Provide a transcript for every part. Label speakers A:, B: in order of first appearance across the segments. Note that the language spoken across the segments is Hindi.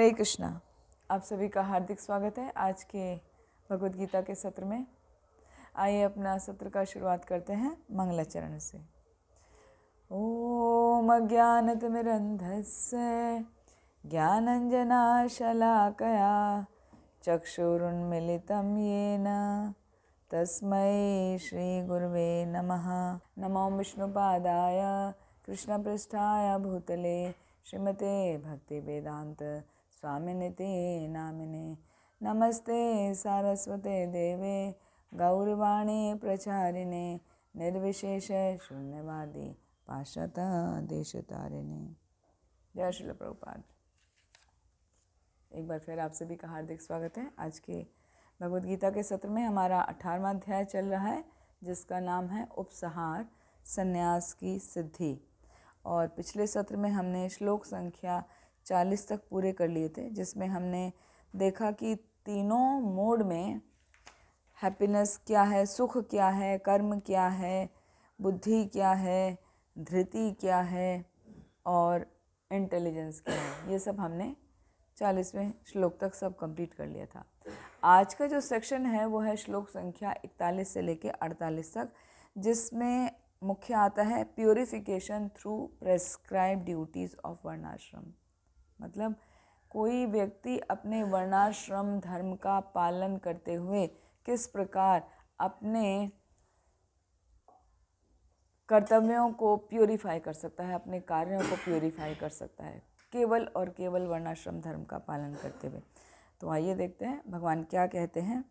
A: हरे कृष्णा। आप सभी का हार्दिक स्वागत है आज के भगवद गीता के सत्र में। आइए अपना सत्र का शुरुआत करते हैं मंगलाचरण से। ओम अज्ञानतिमिरन्धस्य ज्ञानञ्जनाशलाकया चक्षुरुन्मिलितं येन तस्मै श्रीगुरुवे नमः। नमो विष्णुपादाय कृष्णपृष्ठाय भूतले श्रीमते भक्तिवेदान्त स्वामिनिति नामिने। नमस्ते सारस्वते देवे गौरवाणी प्रचारिणे निर्विशेष शून्यवादी पाश्चात्य देशतारिणे। जय श्रील प्रभुपाद। एक बार फिर आप सभी का हार्दिक स्वागत है। आज के भगवद गीता के सत्र में हमारा 18वां अध्याय चल रहा है जिसका नाम है उपसंहार संन्यास की सिद्धि। और पिछले सत्र में हमने श्लोक संख्या 40 तक पूरे कर लिए थे, जिसमें हमने देखा कि तीनों मोड में हैप्पीनेस क्या है, सुख क्या है, कर्म क्या है, बुद्धि क्या है, धृति क्या है और इंटेलिजेंस क्या है, ये सब हमने 40वें श्लोक तक सब कंप्लीट कर लिया था। आज का जो सेक्शन है वो है श्लोक संख्या 41 से लेकर 48 तक, जिसमें मुख्य आता है purification through prescribe duties of वर्णाश्रम। मतलब कोई व्यक्ति अपने वर्णाश्रम धर्म का पालन करते हुए किस प्रकार अपने कर्तव्यों को प्योरीफाई कर सकता है, अपने कार्यों को प्योरीफाई कर सकता है केवल और केवल वर्णाश्रम धर्म का पालन करते हुए। तो आइए देखते हैं भगवान क्या कहते हैं।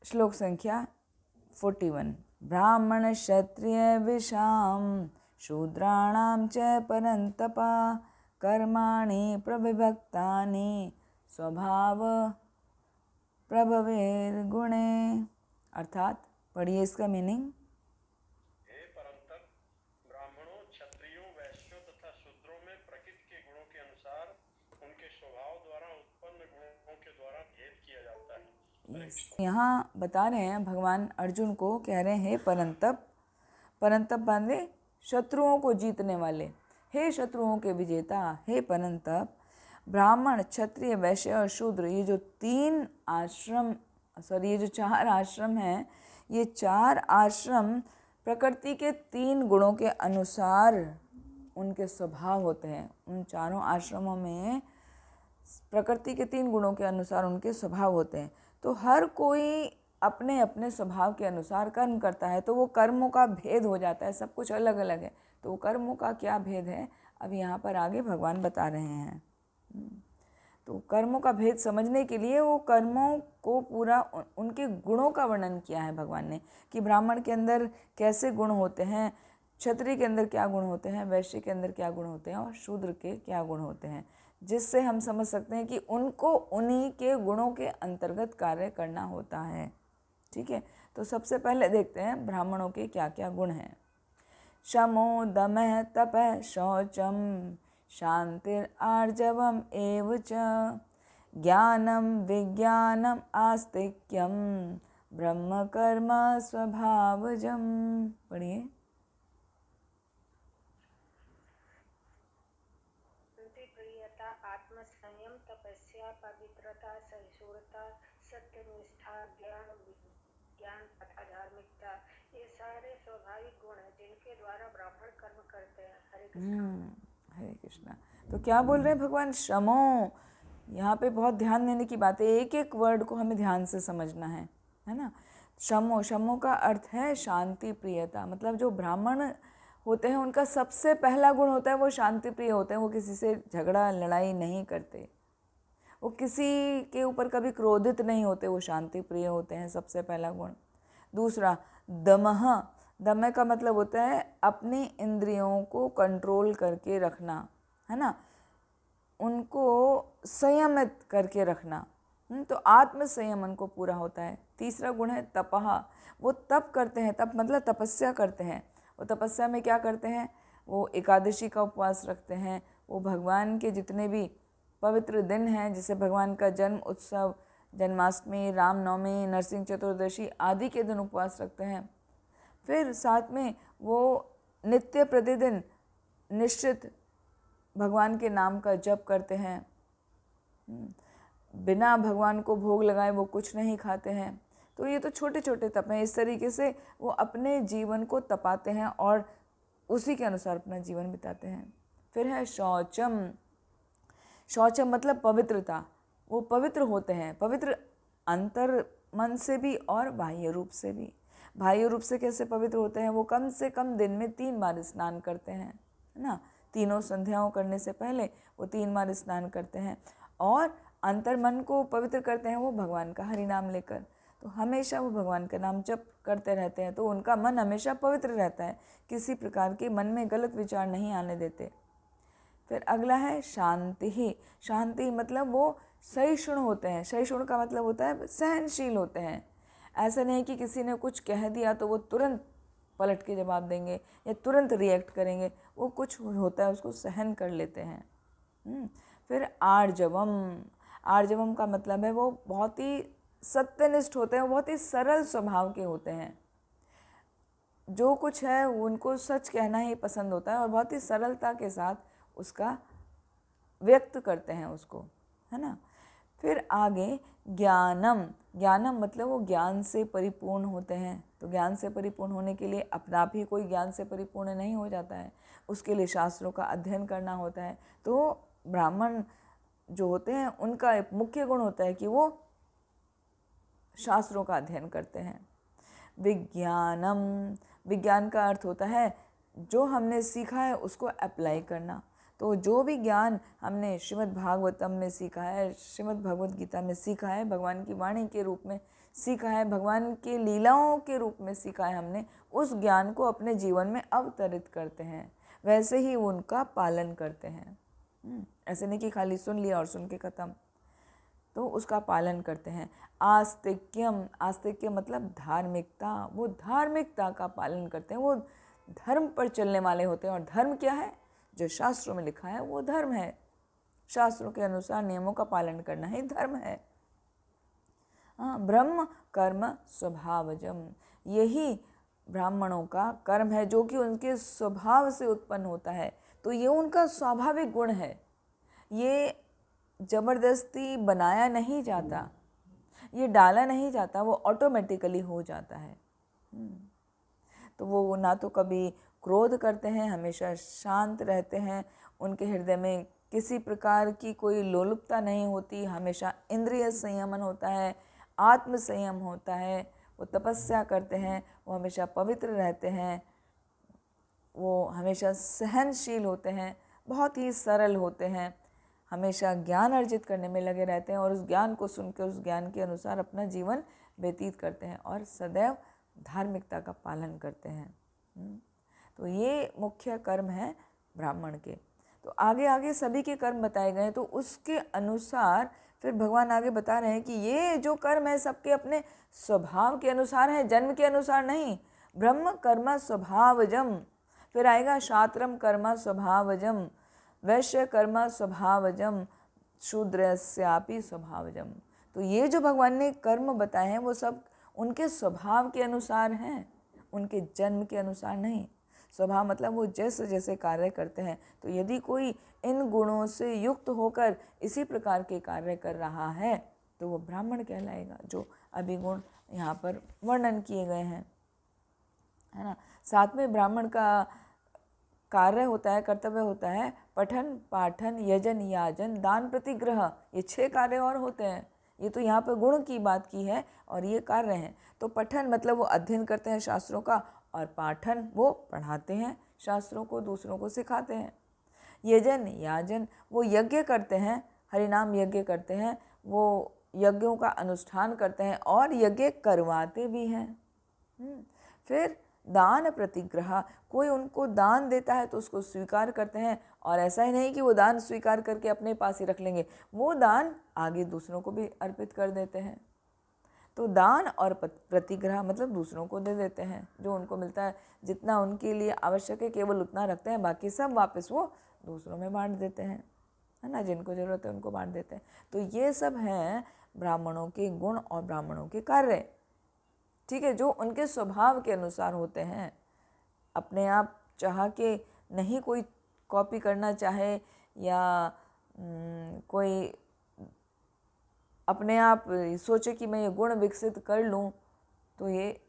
A: श्लोक संख्या 41। ब्राह्मण क्षत्रिय विषाम शूद्राणां च परन्तप कर्माणि प्रविभक्तानि स्वभाव प्रभवेर्गुणे। अर्थात पढ़िए इसका मीनिंग।
B: हे परंतप, ब्राह्मणों, क्षत्रियों, वैश्यों तथा शूद्रों में प्रकृति के गुणों के अनुसार उनके स्वभाव द्वारा उत्पन्न गुणों के द्वारा भेद किया जाता है।
A: यहाँ बता रहे हैं भगवान अर्जुन को, कह रहे हैं परंतप। परंतप माने शत्रुओं को जीतने वाले, हे शत्रुओं के विजेता, हे परंतप। ब्राह्मण, क्षत्रिय, वैश्य और शूद्र, ये जो ये जो 4 आश्रम हैं, ये 4 आश्रम प्रकृति के 3 गुणों के अनुसार उनके स्वभाव होते हैं। उन चारों आश्रमों में प्रकृति के 3 गुणों के अनुसार उनके स्वभाव होते हैं। तो हर कोई अपने अपने स्वभाव के अनुसार कर्म करता है, तो वो कर्मों का भेद हो जाता है। सब कुछ अलग अलग है, तो वो कर्मों का क्या भेद है अब यहाँ पर आगे भगवान बता रहे हैं। तो कर्मों का भेद समझने के लिए वो कर्मों को पूरा उनके गुणों का वर्णन किया है भगवान ने, कि ब्राह्मण के अंदर कैसे गुण होते हैं, क्षत्रिय के अंदर क्या गुण होते हैं, वैश्य के अंदर क्या गुण होते हैं और शूद्र के क्या गुण होते हैं, जिससे हम समझ सकते हैं कि उनको उन्हीं के गुणों के अंतर्गत कार्य करना होता है। ठीक है, तो सबसे पहले देखते हैं ब्राह्मणों के क्या क्या गुण हैं। शमो दमः तपः शौचम शांतिरार्जवम् एव च ज्ञानम विज्ञानम आस्तिक्यम ब्रह्म कर्म स्वभावजम। पढ़िए।
C: प्रियता, आत्मसंयम, तपस्या, पवित्रता, सहिष्णुता, सत्यनिष्ठा, ज्ञान तथा धार्मिकता, ये सारे स्वाभाविक गुण हैं जिनके द्वारा ब्राह्मण कर्म करते हैं। हरे कृष्णा।
A: हरे कृष्णा। तो क्या बोल रहे हैं भगवान? शमो। यहाँ पे बहुत ध्यान देने की बात है, एक एक वर्ड को हमें ध्यान से समझना है ना। शमो, शमो का अर्थ है शांति प्रियता। मतलब जो ब्राह्मण होते हैं उनका सबसे पहला गुण होता है वो शांति प्रिय होते हैं। वो किसी से झगड़ा लड़ाई नहीं करते, वो किसी के ऊपर कभी क्रोधित नहीं होते, वो शांति प्रिय होते हैं, सबसे पहला गुण। दूसरा दमः। दमः का मतलब होता है अपनी इंद्रियों को कंट्रोल करके रखना, है ना, उनको संयमित करके रखना। तो आत्म संयम उनको पूरा होता है। तीसरा गुण है तपः। वो तप करते हैं, तप मतलब तपस्या करते हैं। वो तपस्या में क्या करते हैं? वो एकादशी का उपवास रखते हैं, वो भगवान के जितने भी पवित्र दिन हैं, जैसे भगवान का जन्म उत्सव, जन्माष्टमी, रामनवमी, नरसिंह चतुर्दशी आदि के दिन उपवास रखते हैं। फिर साथ में वो नित्य प्रतिदिन निश्चित भगवान के नाम का जप करते हैं, बिना भगवान को भोग लगाए वो कुछ नहीं खाते हैं। तो ये तो छोटे छोटे तप हैं। इस तरीके से वो अपने जीवन को तपाते हैं और उसी के अनुसार अपना जीवन बिताते हैं। फिर है शौचम। शौचम मतलब पवित्रता। वो पवित्र होते हैं, पवित्र अंतर मन से भी और बाह्य रूप से भी। बाह्य रूप से कैसे पवित्र होते हैं? वो कम से कम दिन में 3 बार स्नान करते हैं, है ना। तीनों संध्याओं करने से पहले वो 3 बार स्नान करते हैं और अंतर मन को पवित्र करते हैं वो भगवान का हरि नाम लेकर। तो हमेशा वो भगवान का नाम जप करते रहते हैं, तो उनका मन हमेशा पवित्र रहता है, किसी प्रकार के मन में गलत विचार नहीं आने देते। फिर अगला है शांति ही। शांति मतलब वो सहिष्णु होते हैं। सहिष्णु का मतलब होता है सहनशील होते हैं। ऐसा नहीं कि किसी ने कुछ कह दिया तो वो तुरंत पलट के जवाब देंगे या तुरंत रिएक्ट करेंगे। वो कुछ होता है उसको सहन कर लेते हैं। फिर आर्जवम। आर्जवम का मतलब है वो बहुत ही सत्यनिष्ठ होते हैं, वो बहुत ही सरल स्वभाव के होते हैं। जो कुछ है उनको सच कहना ही पसंद होता है और बहुत ही सरलता के साथ उसका व्यक्त करते हैं उसको, है ना। फिर आगे ज्ञानम। ज्ञानम मतलब वो ज्ञान से परिपूर्ण होते हैं। तो ज्ञान से परिपूर्ण होने के लिए अपना आप ही कोई ज्ञान से परिपूर्ण नहीं हो जाता है, उसके लिए शास्त्रों का अध्ययन करना होता है। तो ब्राह्मण जो होते हैं उनका एक मुख्य गुण होता है कि वो शास्त्रों का अध्ययन करते हैं। विज्ञानम। विज्ञान का अर्थ होता है जो हमने सीखा है उसको अप्लाई करना। तो जो भी ज्ञान हमने श्रीमद् भागवतम में सीखा है, श्रीमद् भगवद गीता में सीखा है, भगवान की वाणी के रूप में सीखा है, भगवान की लीलाओं के रूप में सीखा है हमने, उस ज्ञान को अपने जीवन में अवतरित करते हैं। वैसे ही उनका पालन करते हैं। ऐसे नहीं कि खाली सुन लिया और सुन के ख़त्म, तो उसका पालन करते हैं। आस्तिक्यम। आस्तिक्य मतलब धार्मिकता। वो धार्मिकता का पालन करते हैं, वो धर्म पर चलने वाले होते हैं। और धर्म क्या है? जो शास्त्रों में लिखा है वो धर्म है। शास्त्रों के अनुसार नियमों का पालन करना ही धर्म है। ब्रह्म कर्म स्वभावजम। यही ब्राह्मणों का कर्म है जो कि उनके स्वभाव से उत्पन्न होता है। तो ये उनका स्वाभाविक गुण है। ये ज़बरदस्ती बनाया नहीं जाता, ये डाला नहीं जाता, वो ऑटोमेटिकली हो जाता है। तो वो ना तो कभी क्रोध करते हैं, हमेशा शांत रहते हैं, उनके हृदय में किसी प्रकार की कोई लोलुपता नहीं होती, हमेशा इंद्रिय संयमन होता है, आत्म संयम होता है, वो तपस्या करते हैं, वो हमेशा पवित्र रहते हैं, वो हमेशा सहनशील होते हैं, बहुत ही सरल होते हैं, हमेशा ज्ञान अर्जित करने में लगे रहते हैं और उस ज्ञान को सुनकर उस ज्ञान के अनुसार अपना जीवन व्यतीत करते हैं और सदैव धार्मिकता का पालन करते हैं। तो ये मुख्य कर्म है ब्राह्मण के। तो आगे आगे सभी के कर्म बताए गए हैं, तो उसके अनुसार फिर भगवान आगे बता रहे हैं कि ये जो कर्म है सबके अपने स्वभाव के अनुसार है, जन्म के अनुसार नहीं। ब्रह्म कर्म स्वभावजम। फिर आएगा क्षात्रम कर्म स्वभावजम, वैश्य कर्म स्वभावजम, शूद्रस्यापि स्वभावजम। तो ये जो भगवान ने कर्म बताए हैं वो सब उनके स्वभाव के अनुसार हैं, उनके जन्म के अनुसार नहीं। स्वभाव मतलब वो जैसे जैसे कार्य करते हैं। तो यदि कोई इन गुणों से युक्त होकर इसी प्रकार के कार्य कर रहा है तो वो ब्राह्मण कहलाएगा, जो अभी गुण यहाँ पर वर्णन किए गए हैं, है ना। साथ में ब्राह्मण का कार्य होता है, कर्तव्य होता है पठन, पाठन, यजन, याजन, दान, प्रतिग्रह। ये 6 कार्य और होते हैं। ये तो यहाँ पर गुण की बात की है और ये कार्य हैं। तो पठन मतलब वो अध्ययन करते हैं शास्त्रों का, और पाठन वो पढ़ाते हैं शास्त्रों को, दूसरों को सिखाते हैं। यजन, याजन वो यज्ञ करते हैं, हरिनाम यज्ञ करते हैं, वो यज्ञों का अनुष्ठान करते हैं और यज्ञ करवाते भी हैं। फिर दान, प्रतिग्रह, कोई उनको दान देता है तो उसको स्वीकार करते हैं, और ऐसा ही नहीं कि वो दान स्वीकार करके अपने पास ही रख लेंगे, वो दान आगे दूसरों को भी अर्पित कर देते हैं। तो दान और प्रतिग्रह मतलब दूसरों को दे देते हैं, जो उनको मिलता है जितना उनके लिए आवश्यक है केवल उतना रखते हैं, बाकी सब वापस वो दूसरों में बांट देते हैं, है ना। जिनको ज़रूरत है उनको बांट देते हैं। तो ये सब हैं ब्राह्मणों के गुण और ब्राह्मणों के कार्य, ठीक है, जो उनके स्वभाव के अनुसार होते हैं। अपने आप चाह के नहीं कोई कॉपी करना चाहे या कोई अपने आप सोचे कि मैं ये गुण विकसित कर लूँ, तो ये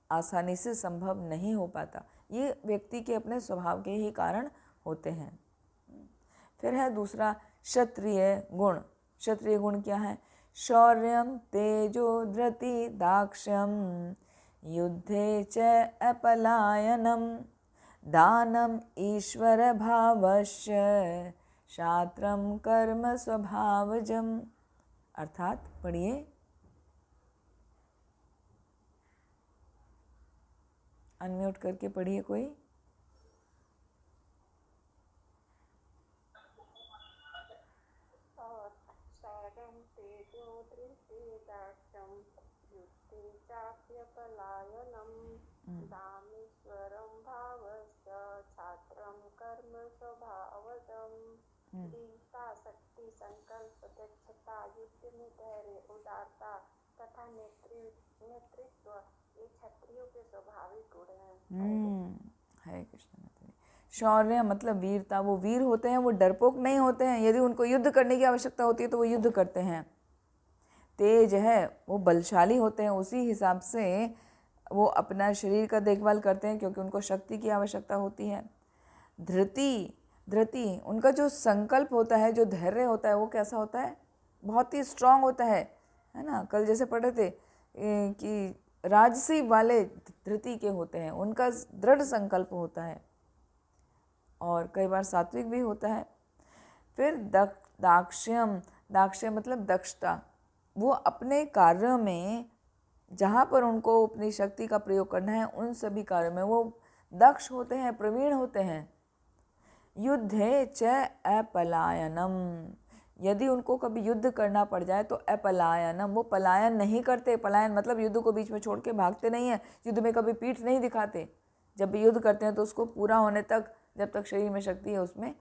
A: आसानी से संभव नहीं हो पाता। ये व्यक्ति के अपने स्वभाव के ही कारण होते हैं। फिर है दूसरा क्षत्रिय गुण। क्षत्रिय गुण क्या है? शौर्यम तेजो धृति दाक्ष्यम युद्धे च अपलायनम दानम ईश्वर भावस्य शास्त्रम कर्म स्वभावजम। अर्थात पढ़िए। अनम्यूट करके पढ़िए कोई।
C: शौर्यं तेजो धृतिदाक्षं युद्धे चाप्यपलायनं दामीश्वरं भावस्य छात्रं कर्म स्वभावजं वीरता शक्ति संकल्प दक्षता युद्ध में धैर्य उदारता तथा नेतृत्व ये क्षत्रियों के स्वाभाविक गुण हैं।
A: हरे कृष्ण। शौर्य मतलब वीरता। वो वीर होते हैं, वो डरपोक नहीं होते हैं। यदि उनको युद्ध करने की आवश्यकता होती है तो वो युद्ध करते हैं। तेज है, वो बलशाली होते हैं, उसी हिसाब से वो अपना शरीर का देखभाल करते हैं क्योंकि उनको शक्ति की आवश्यकता होती है। धृति उनका जो संकल्प होता है, जो धैर्य होता है, वो कैसा होता है? बहुत ही स्ट्रांग होता है ना। कल जैसे पढ़े थे कि राजसी वाले धृति के होते हैं, उनका दृढ़ संकल्प होता है और कई बार सात्विक भी होता है। फिर दाक्ष्यम मतलब दक्षता। वो अपने कार्यों में जहाँ पर उनको अपनी शक्ति का प्रयोग करना है, उन सभी कार्यों में वो दक्ष होते हैं, प्रवीण होते हैं। युद्धे च अपलायनम, यदि उनको कभी युद्ध करना पड़ जाए तो अपलायनम, वो पलायन नहीं करते। पलायन मतलब युद्ध को बीच में छोड़ के भागते नहीं हैं, युद्ध में कभी पीठ नहीं दिखाते। जब भी युद्ध करते हैं तो उसको पूरा होने तक, जब तक शरीर में शक्ति है, उसमें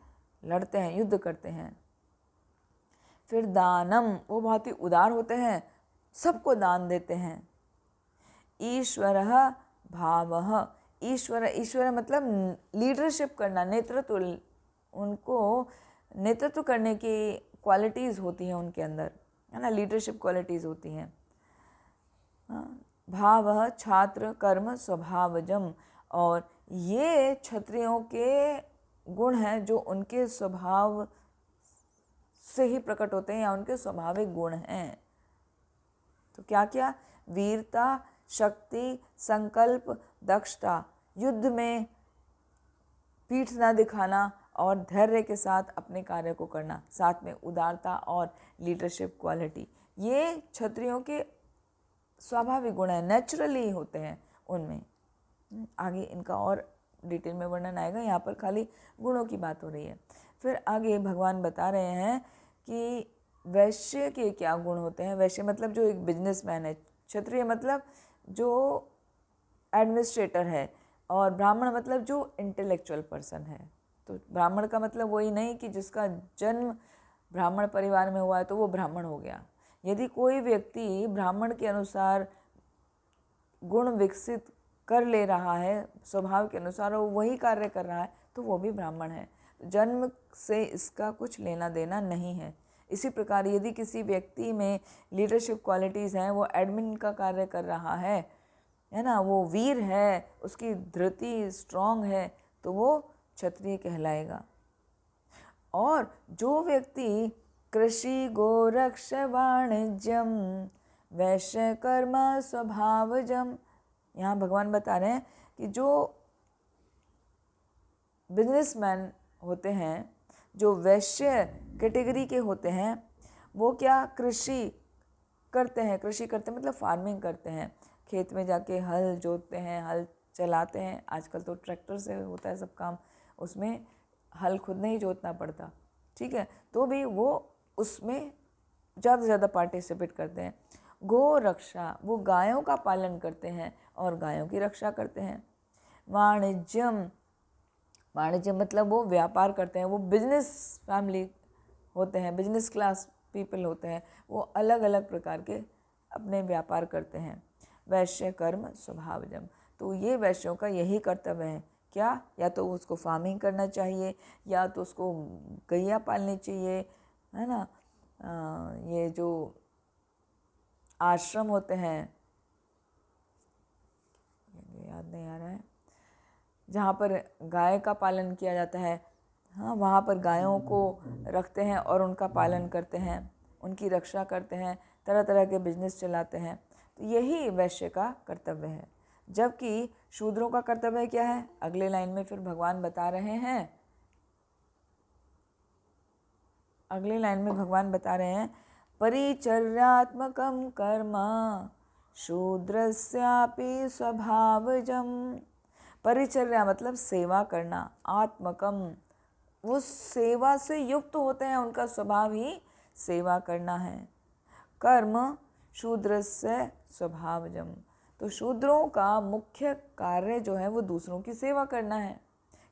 A: लड़ते हैं, युद्ध करते हैं। फिर दानम, वो बहुत ही उदार होते हैं, सबको दान देते हैं। ईश्वरः भावः, ईश्वर मतलब लीडरशिप करना, नेतृत्व। उनको नेतृत्व करने की क्वालिटीज़ होती हैं उनके अंदर, है ना, लीडरशिप क्वालिटीज़ होती हैं। भावः छात्र कर्म स्वभावजम, और ये क्षत्रियों के गुण हैं जो उनके स्वभाव से ही प्रकट होते हैं या उनके स्वाभाविक गुण हैं। तो क्या क्या? वीरता, शक्ति, संकल्प, दक्षता, युद्ध में पीठ ना दिखाना और धैर्य के साथ अपने कार्य को करना, साथ में उदारता और लीडरशिप क्वालिटी, ये क्षत्रियों के स्वाभाविक गुण हैं, नेचुरली होते हैं उनमें। आगे इनका और डिटेल में वर्णन आएगा, यहाँ पर खाली गुणों की बात हो रही है। फिर आगे भगवान बता रहे हैं कि वैश्य के क्या गुण होते हैं। वैश्य मतलब जो एक बिजनेसमैन है, क्षत्रिय मतलब जो एडमिनिस्ट्रेटर है, और ब्राह्मण मतलब जो इंटेलेक्चुअल पर्सन है। तो ब्राह्मण का मतलब वही नहीं कि जिसका जन्म ब्राह्मण परिवार में हुआ है तो वो ब्राह्मण हो गया। यदि कोई व्यक्ति ब्राह्मण के अनुसार गुण विकसित कर ले रहा है, स्वभाव के अनुसार वो वही कार्य कर रहा है, तो वो भी ब्राह्मण है। जन्म से इसका कुछ लेना देना नहीं है। इसी प्रकार यदि किसी व्यक्ति में लीडरशिप क्वालिटीज़ हैं, वो एडमिन का कार्य कर रहा है ना, वो वीर है, उसकी धृति स्ट्रांग है, तो वो क्षत्रिय कहलाएगा। और जो व्यक्ति कृषि गोरक्ष वाणिज्यम वैश्य कर्म स्वभावजम, यहाँ भगवान बता रहे हैं कि जो बिजनेसमैन होते हैं, जो वैश्य कैटेगरी के होते हैं, वो क्या कृषि करते हैं। कृषि करते मतलब फार्मिंग करते हैं, खेत में जाके हल जोतते हैं, हल चलाते हैं। आजकल तो ट्रैक्टर से होता है सब काम, उसमें हल खुद नहीं जोतना पड़ता, ठीक है, तो भी वो उसमें ज़्यादा से ज़्यादा पार्टिसिपेट करते हैं। गो रक्षा, वो गायों का पालन करते हैं और गायों की रक्षा करते हैं। वाणिज्यम, वाणिज्य मतलब वो व्यापार करते हैं, वो बिजनेस फैमिली होते हैं, बिजनेस क्लास पीपल होते हैं, वो अलग अलग प्रकार के अपने व्यापार करते हैं। वैश्य कर्म स्वभावजम, तो ये वैश्यों का यही कर्तव्य है। क्या? या तो उसको फार्मिंग करना चाहिए, या तो उसको गैया पालनी चाहिए, है ना, ये जो आश्रम होते हैं, याद नहीं आ रहा है, जहाँ पर गाय का पालन किया जाता है, हाँ, वहाँ पर गायों को रखते हैं और उनका पालन करते हैं, उनकी रक्षा करते हैं, तरह तरह के बिजनेस चलाते हैं। तो यही वैश्य का कर्तव्य है। जबकि शूद्रों का कर्तव्य क्या है, अगले लाइन में फिर भगवान बता रहे हैं, अगले लाइन में भगवान बता रहे हैं, परिचर्यात्मकं कर्म शूद्रस्यापि स्वभावजम्। परिचर्या मतलब सेवा करना, आत्मकम वो सेवा से युक्त होते हैं, उनका स्वभाव ही सेवा करना है। कर्म शूद्रस्य स्वभावजम्, तो शूद्रों का मुख्य कार्य जो है वो दूसरों की सेवा करना है।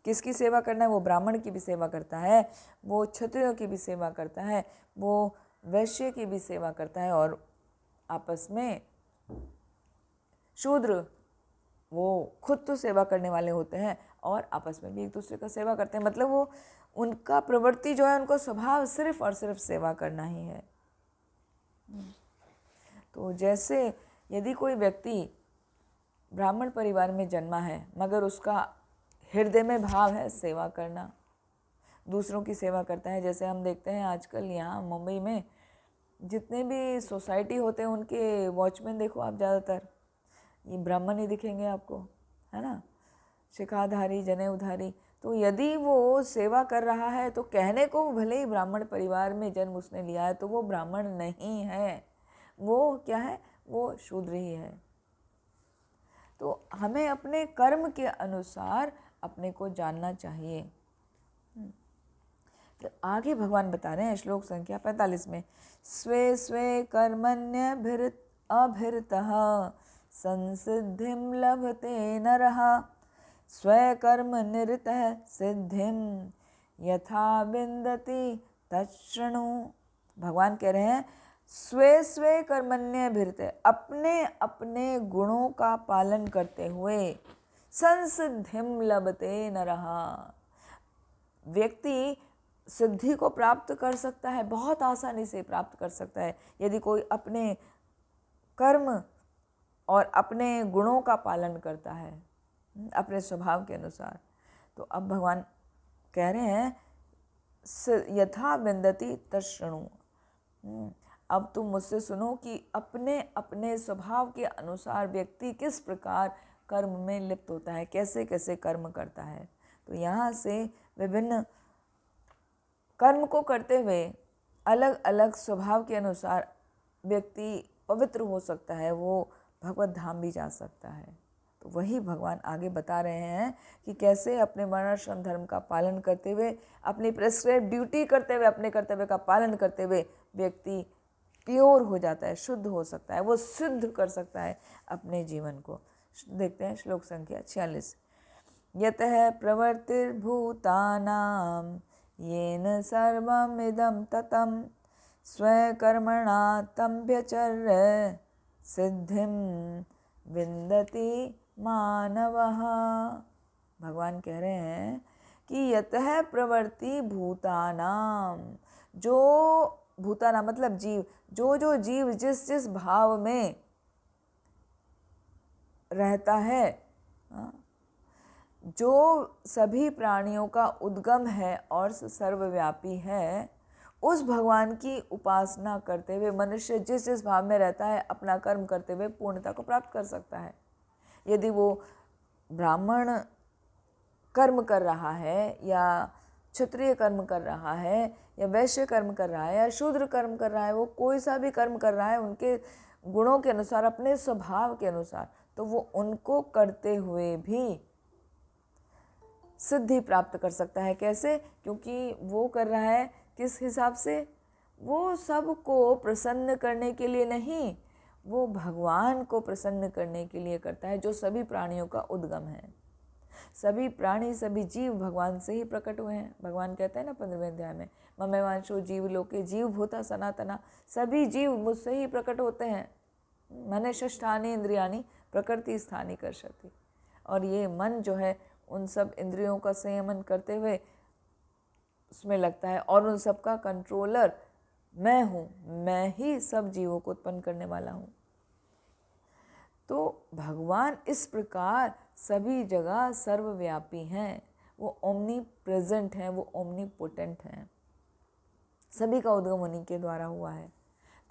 A: किसकी सेवा करना है? वो ब्राह्मण की भी सेवा करता है, वो क्षत्रियों की भी सेवा करता है, वो वैश्य की भी सेवा करता है, और आपस में शूद्र वो खुद तो सेवा करने वाले होते हैं और आपस में भी एक दूसरे का सेवा करते हैं। मतलब वो उनका प्रवृत्ति जो है, उनको स्वभाव सिर्फ और सिर्फ सेवा करना ही है। तो जैसे यदि कोई व्यक्ति ब्राह्मण परिवार में जन्मा है मगर उसका हृदय में भाव है सेवा करना, दूसरों की सेवा करता है, जैसे हम देखते हैं आजकल यहाँ मुंबई में जितने भी सोसाइटी होते हैं उनके वॉचमैन देखो आप, ज़्यादातर ये ब्राह्मण ही दिखेंगे आपको, है ना, शिखाधारी जनेऊधारी। तो यदि वो सेवा कर रहा है तो कहने को भले ही ब्राह्मण परिवार में जन्म उसने लिया है, तो वो ब्राह्मण नहीं है, वो क्या है, वो शूद्र ही है। तो हमें अपने कर्म के अनुसार अपने को जानना चाहिए। तो आगे भगवान बता रहे हैं श्लोक संख्या 45 में, स्वे स्वे कर्मण्यभिरतः संसिद्धिं लभते नरः स्वकर्म निरतः सिद्धिं यथा विन्दति तच्छृणु। भगवान कह रहे हैं स्वे स्वे कर्मण्यभिरत, अपने अपने गुणों का पालन करते हुए संसिद्धिं लभते नरः, व्यक्ति सिद्धि को प्राप्त कर सकता है, बहुत आसानी से प्राप्त कर सकता है यदि कोई अपने कर्म और अपने गुणों का पालन करता है अपने स्वभाव के अनुसार। तो अब भगवान कह रहे हैं यथा विन्दति तच्छृणु, अब तुम मुझसे सुनो कि अपने अपने स्वभाव के अनुसार व्यक्ति किस प्रकार कर्म में लिप्त होता है, कैसे कैसे कर्म करता है। तो यहाँ से विभिन्न कर्म को करते हुए अलग अलग स्वभाव के अनुसार व्यक्ति पवित्र हो सकता है, वो भगवत धाम भी जा सकता है। तो वही भगवान आगे बता रहे हैं कि कैसे अपने वर्णाश्रम धर्म का पालन करते हुए, अपनी प्रेस्क्राइब ड्यूटी करते हुए, अपने कर्तव्य का पालन करते हुए व्यक्ति प्योर हो जाता है, शुद्ध हो सकता है, वो सिद्ध कर सकता है अपने जीवन को। देखते हैं श्लोक संख्या 46, यतः प्रवर्तिर्भूतानां येन सर्वमिदं ततं स्वकर्मणा तम्भ्यचर्य सिद्धिं विन्दति मानवः। भगवान कह रहे हैं कि यतः प्रवृत्ति भूतानाम, जो भूतानाम मतलब जीव, जो जो जीव जिस जिस भाव में रहता है, जो सभी प्राणियों का उद्गम है और सर्वव्यापी है, उस भगवान की उपासना करते हुए मनुष्य जिस जिस भाव में रहता है अपना कर्म करते हुए पूर्णता को प्राप्त कर सकता है। यदि वो ब्राह्मण कर्म कर रहा है या क्षत्रिय कर्म कर रहा है या वैश्य कर्म कर रहा है या शूद्र कर्म कर रहा है, वो कोई सा भी कर्म कर रहा है उनके गुणों के अनुसार, अपने स्वभाव के अनुसार, तो वो उनको करते हुए भी सिद्धि प्राप्त कर सकता है। कैसे? क्योंकि वो कर रहा है किस हिसाब से, वो सबको प्रसन्न करने के लिए नहीं, वो भगवान को प्रसन्न करने के लिए करता है, जो सभी प्राणियों का उद्गम है। सभी प्राणी सभी जीव भगवान से ही प्रकट हुए हैं। भगवान कहते हैं ना 15वें अध्याय में, ममेवांशो जीव लोके जीव भूता सनातना, सभी जीव मुझसे ही प्रकट होते हैं। मने षष्ठानि इंद्रियानि प्रकृति स्थानी कर्षति, और ये मन जो है उन सब इंद्रियों का संयमन करते हुए उसमें लगता है, और उन सब का कंट्रोलर मैं हूँ, मैं ही सब जीवों को उत्पन्न करने वाला हूँ। तो भगवान इस प्रकार सभी जगह सर्वव्यापी हैं, वो ओमनी प्रेजेंट हैं, वो ओमनी पोटेंट हैं, सभी का उद्गम उन्हीं के द्वारा हुआ है।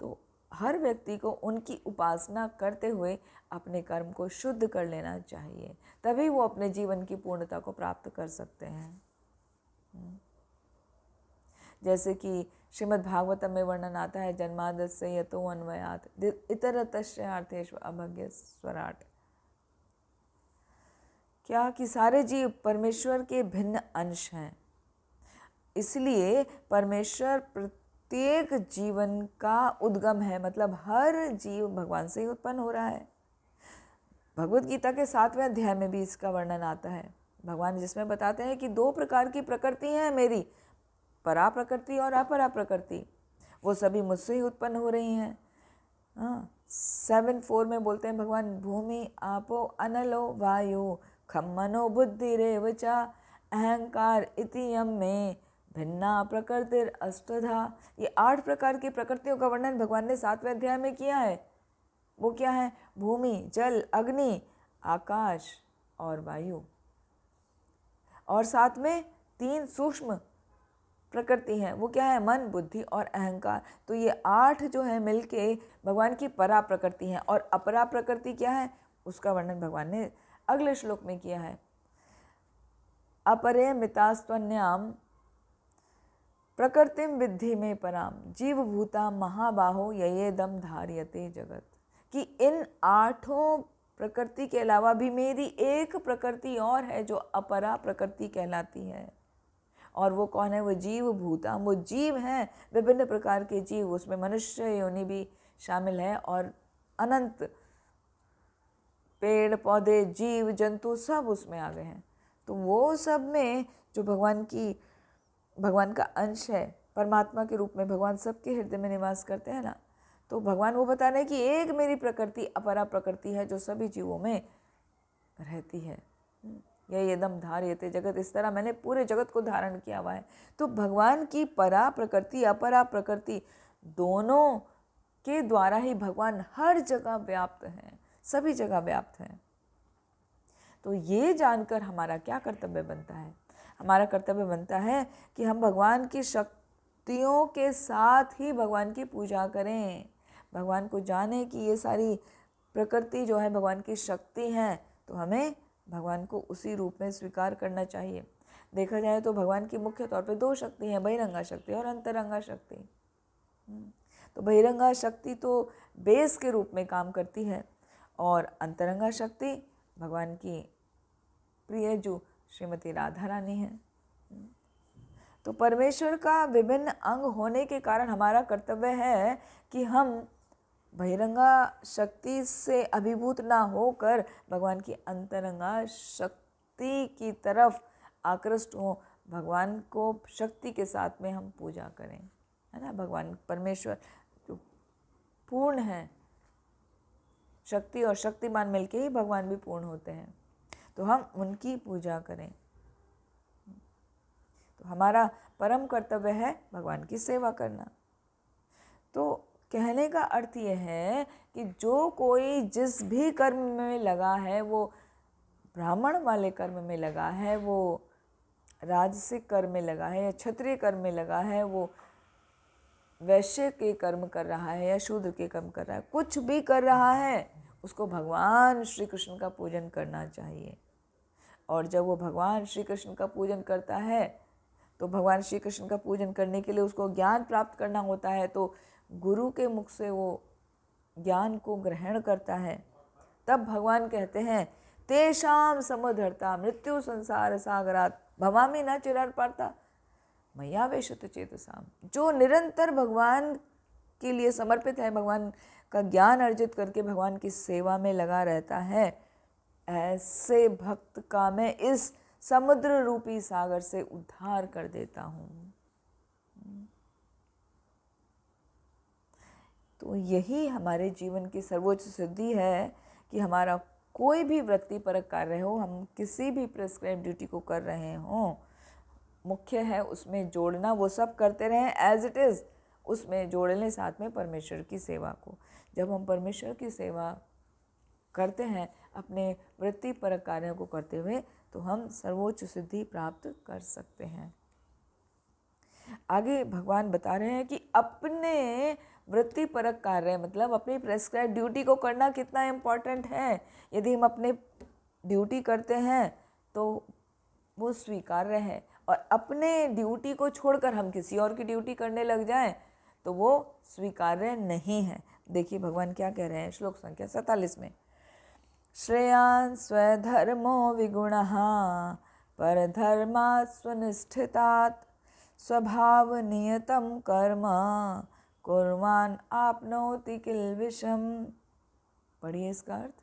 A: तो हर व्यक्ति को उनकी उपासना करते हुए अपने कर्म को शुद्ध कर लेना चाहिए, तभी वो अपने जीवन की पूर्णता को प्राप्त कर सकते हैं। जैसे कि श्रीमद् भागवतम में वर्णन आता है, जन्मादस्य यतो अन्वयात इतरतश्चार्थेषु अभग्य स्वराट, क्या कि सारे जीव परमेश्वर के भिन्न अंश हैं, इसलिए परमेश्वर प्रत्येक जीवन का उद्गम है, मतलब हर जीव भगवान से ही उत्पन्न हो रहा है। भगवत गीता के 7वें अध्याय में भी इसका वर्णन आता है, भगवान जिसमें बताते हैं कि 2 प्रकार की प्रकृति हैं मेरी, परा प्रकृति और अपरा प्रकृति, वो सभी मुझसे ही उत्पन्न हो रही हैं। 7:4 में बोलते हैं भगवान, भूमि आपो अनलो वायु खम मनो बुद्धि रेव च अहंकार इति यम में भिन्ना प्रकृतिर अष्टधा। ये 8 प्रकार की प्रकृतियों का वर्णन भगवान ने 7वें अध्याय में किया है। वो क्या है? भूमि, जल, अग्नि, आकाश और वायु, और साथ में 3 सूक्ष्म प्रकृति हैं, वो क्या है? मन, बुद्धि और अहंकार। तो ये 8 जो है मिलके भगवान की परा प्रकृति हैं, और अपरा प्रकृति क्या है उसका वर्णन भगवान ने अगले श्लोक में किया है। अपरे मितास्त्वन्याम प्रकृतिम विद्धि में पराम जीव भूता महाबाहो ययेदम धार्यते जगत, कि इन 8 प्रकृति के अलावा भी मेरी एक प्रकृति और है जो अपरा प्रकृति कहलाती है। और वो कौन है? वो जीव भूता, वो जीव हैं, विभिन्न प्रकार के जीव, उसमें मनुष्य योनि भी शामिल है और अनंत पेड़ पौधे जीव जंतु सब उसमें आ गए हैं। तो वो सब में जो भगवान का अंश है, परमात्मा के रूप में भगवान सबके हृदय में निवास करते हैं ना, तो भगवान वो बता रहे हैं कि एक मेरी प्रकृति अपरा प्रकृति है जो सभी जीवों में रहती है। यह एकदम धार्यते जगत, इस तरह मैंने पूरे जगत को धारण किया हुआ है। तो भगवान की परा प्रकृति अपरा प्रकृति दोनों के द्वारा ही भगवान हर जगह व्याप्त हैं, सभी जगह व्याप्त हैं। तो ये जानकर हमारा क्या कर्तव्य बनता है? हमारा कर्तव्य बनता है कि हम भगवान की शक्तियों के साथ ही भगवान की पूजा करें, भगवान को जाने कि ये सारी प्रकृति जो है भगवान की शक्ति हैं, तो हमें भगवान को उसी रूप में स्वीकार करना चाहिए। देखा जाए तो भगवान की मुख्य तौर पे 2 शक्ति हैं, बहिरंगा शक्ति और अंतरंगा शक्ति। तो बहिरंगा शक्ति तो बेस के रूप में काम करती है, और अंतरंगा शक्ति भगवान की प्रिय जो श्रीमती राधा रानी है। तो परमेश्वर का विभिन्न अंग होने के कारण हमारा कर्तव्य है कि हम बहिरंगा शक्ति से अभिभूत ना होकर भगवान की अंतरंगा शक्ति की तरफ आकृष्ट हो, भगवान को शक्ति के साथ में हम पूजा करें, है ना। भगवान परमेश्वर जो पूर्ण है, शक्ति और शक्तिमान मिलके ही भगवान भी पूर्ण होते हैं, तो हम उनकी पूजा करें। तो हमारा परम कर्तव्य है भगवान की सेवा करना। तो कहने का अर्थ ये है कि जो कोई जिस भी कर्म में लगा है, वो ब्राह्मण वाले कर्म में लगा है, वो राजसिक कर्म में लगा है या क्षत्रिय कर्म में लगा है, वो वैश्य के कर्म कर रहा है या शूद्र के कर्म कर रहा है, कुछ भी कर रहा है, उसको भगवान श्री कृष्ण का पूजन करना चाहिए। और जब वो भगवान श्री कृष्ण का पूजन करता है, तो भगवान श्री कृष्ण का पूजन करने के लिए उसको ज्ञान प्राप्त करना होता है, तो गुरु के मुख से वो ज्ञान को ग्रहण करता है। तब भगवान कहते हैं, तेषाम समुद्धरता मृत्यु संसार सागरात भवामी न चिरार पारता मैया वेशत चेतसाम। जो निरंतर भगवान के लिए समर्पित है, भगवान का ज्ञान अर्जित करके भगवान की सेवा में लगा रहता है, ऐसे भक्त का मैं इस समुद्र रूपी सागर से उद्धार कर देता हूँ। तो यही हमारे जीवन की सर्वोच्च सिद्धि है कि हमारा कोई भी वृत्तिपरक कार्य हो, हम किसी भी प्रिस्क्राइब ड्यूटी को कर रहे हों, मुख्य है उसमें जोड़ना, वो सब करते रहें एज इट इज़, उसमें जोड़ लें साथ में परमेश्वर की सेवा को। जब हम परमेश्वर की सेवा करते हैं अपने वृत्तिपरक कार्यों को करते हुए, तो हम सर्वोच्च सिद्धि प्राप्त कर सकते हैं। आगे भगवान बता रहे हैं कि अपने वृत्तिपरक कार्य मतलब अपनी प्रेस्क्राइब ड्यूटी को करना कितना इम्पोर्टेंट है। यदि हम अपने ड्यूटी करते हैं तो वो स्वीकार्य है, और अपने ड्यूटी को छोड़कर हम किसी और की ड्यूटी करने लग जाएं तो वो स्वीकार्य नहीं है। देखिए भगवान क्या कह रहे हैं श्लोक संख्या 47 में, श्रेयान् स्वधर्मो विगुणः परधर्मात् स्वनिष्ठितात् स्वभावनियतं कर्म कुर्वान् आपनोति किल्बिषम्। पढ़िए इसका अर्थ।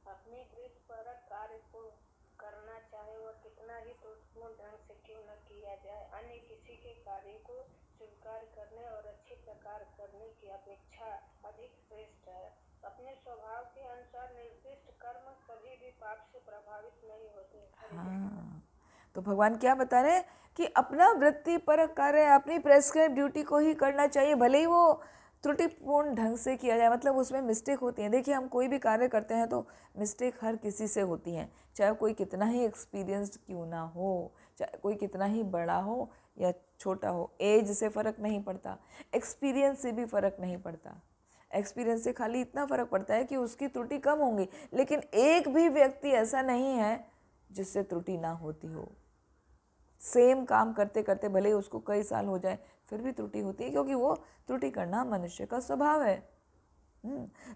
C: अपने वृत्तिपरक कार्य को करना चाहे वह कितना ही त्रुटिपूर्ण ढंग से क्यों न किया जाए, अन्य किसी के कार्य को स्वीकार करने और अच्छी प्रकार करने की अपेक्षा अधिक श्रेष्ठ है। अपने स्वभाव के अनुसार निर्दिष्ट कर्म कभी भी पाप से प्रभावित नहीं होते।
A: हाँ, तो भगवान क्या बता रहे हैं कि अपना वृत्तिपरक कार्य अपनी प्रेस्क्राइब ड्यूटी को ही करना चाहिए, भले ही वो त्रुटिपूर्ण ढंग से किया जाए, मतलब उसमें मिस्टेक होती है। देखिए हम कोई भी कार्य करते हैं तो मिस्टेक हर किसी से होती हैं, चाहे कोई कितना ही एक्सपीरियंस्ड क्यों ना हो, चाहे कोई कितना ही बड़ा हो या छोटा हो, एज से फ़र्क नहीं पड़ता, एक्सपीरियंस से भी फ़र्क नहीं पड़ता। एक्सपीरियंस से खाली इतना फ़र्क पड़ता है कि उसकी त्रुटि कम होंगी, लेकिन एक भी व्यक्ति ऐसा नहीं है जिससे त्रुटि ना होती हो। सेम काम करते करते भले ही उसको कई साल हो जाए फिर भी त्रुटि होती है, क्योंकि वो त्रुटि करना मनुष्य का स्वभाव है।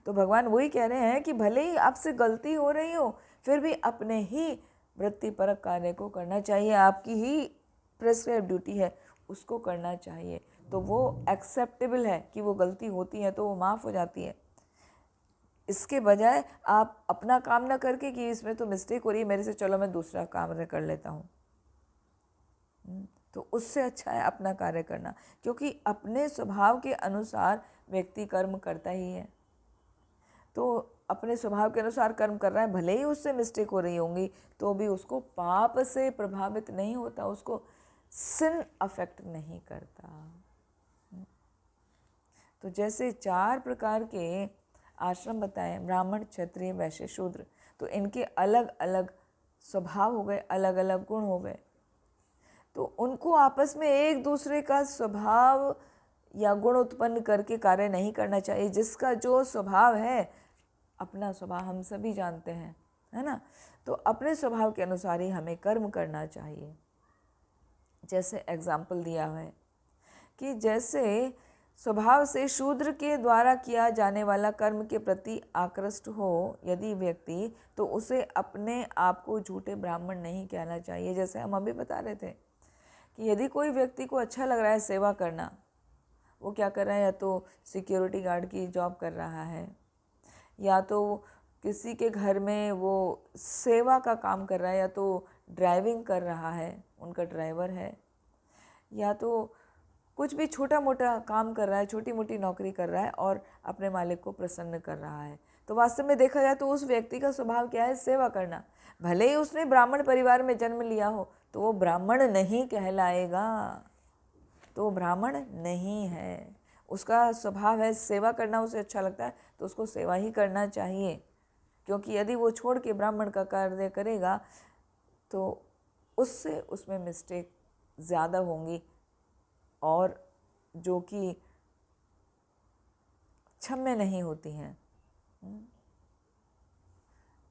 A: तो भगवान वही कह रहे हैं कि भले ही आपसे गलती हो रही हो फिर भी अपने ही वृत्तिपरक कार्य को करना चाहिए, आपकी ही प्रेस्क्राइब ड्यूटी है उसको करना चाहिए, तो वो एक्सेप्टेबल है कि वो गलती होती है तो वो माफ़ हो जाती है। इसके बजाय आप अपना काम ना करके कि इसमें तो मिस्टेक हो रही है मेरे से, चलो मैं दूसरा काम कर लेता हूँ, तो उससे अच्छा है अपना कार्य करना, क्योंकि अपने स्वभाव के अनुसार व्यक्ति कर्म करता ही है। तो अपने स्वभाव के अनुसार कर्म कर रहा है, भले ही उससे मिस्टेक हो रही होंगी तो भी उसको पाप से प्रभावित नहीं होता, उसको सिन अफेक्ट नहीं करता। तो जैसे 4 प्रकार के आश्रम बताए, ब्राह्मण क्षत्रिय वैश्य शूद्र, तो इनके अलग अलग स्वभाव हो गए, अलग अलग गुण हो गए, तो उनको आपस में एक दूसरे का स्वभाव या गुण उत्पन्न करके कार्य नहीं करना चाहिए। जिसका जो स्वभाव है, अपना स्वभाव हम सभी जानते हैं, है ना, तो अपने स्वभाव के अनुसार ही हमें कर्म करना चाहिए। जैसे एग्जाम्पल दिया है कि जैसे स्वभाव से शूद्र के द्वारा किया जाने वाला कर्म के प्रति आकृष्ट हो यदि व्यक्ति, तो उसे अपने आप को झूठे ब्राह्मण नहीं कहना चाहिए। जैसे हम अभी बता रहे थे कि यदि कोई व्यक्ति को अच्छा लग रहा है सेवा करना, वो क्या कर रहा है, या तो सिक्योरिटी गार्ड की जॉब कर रहा है, या तो किसी के घर में वो सेवा का काम कर रहा है, या तो ड्राइविंग कर रहा है, उनका ड्राइवर है, या तो कुछ भी छोटा मोटा काम कर रहा है, छोटी मोटी नौकरी कर रहा है और अपने मालिक को प्रसन्न कर रहा है, तो वास्तव में देखा जाए तो उस व्यक्ति का स्वभाव क्या है, सेवा करना। भले ही उसने ब्राह्मण परिवार में जन्म लिया हो तो वो ब्राह्मण नहीं कहलाएगा, तो वो ब्राह्मण नहीं है। उसका स्वभाव है सेवा करना, उसे अच्छा लगता है तो उसको सेवा ही करना चाहिए, क्योंकि यदि वो छोड़ के ब्राह्मण का कार्य करेगा तो उससे उसमें मिस्टेक ज़्यादा होंगी और जो कि क्षम्य नहीं होती हैं।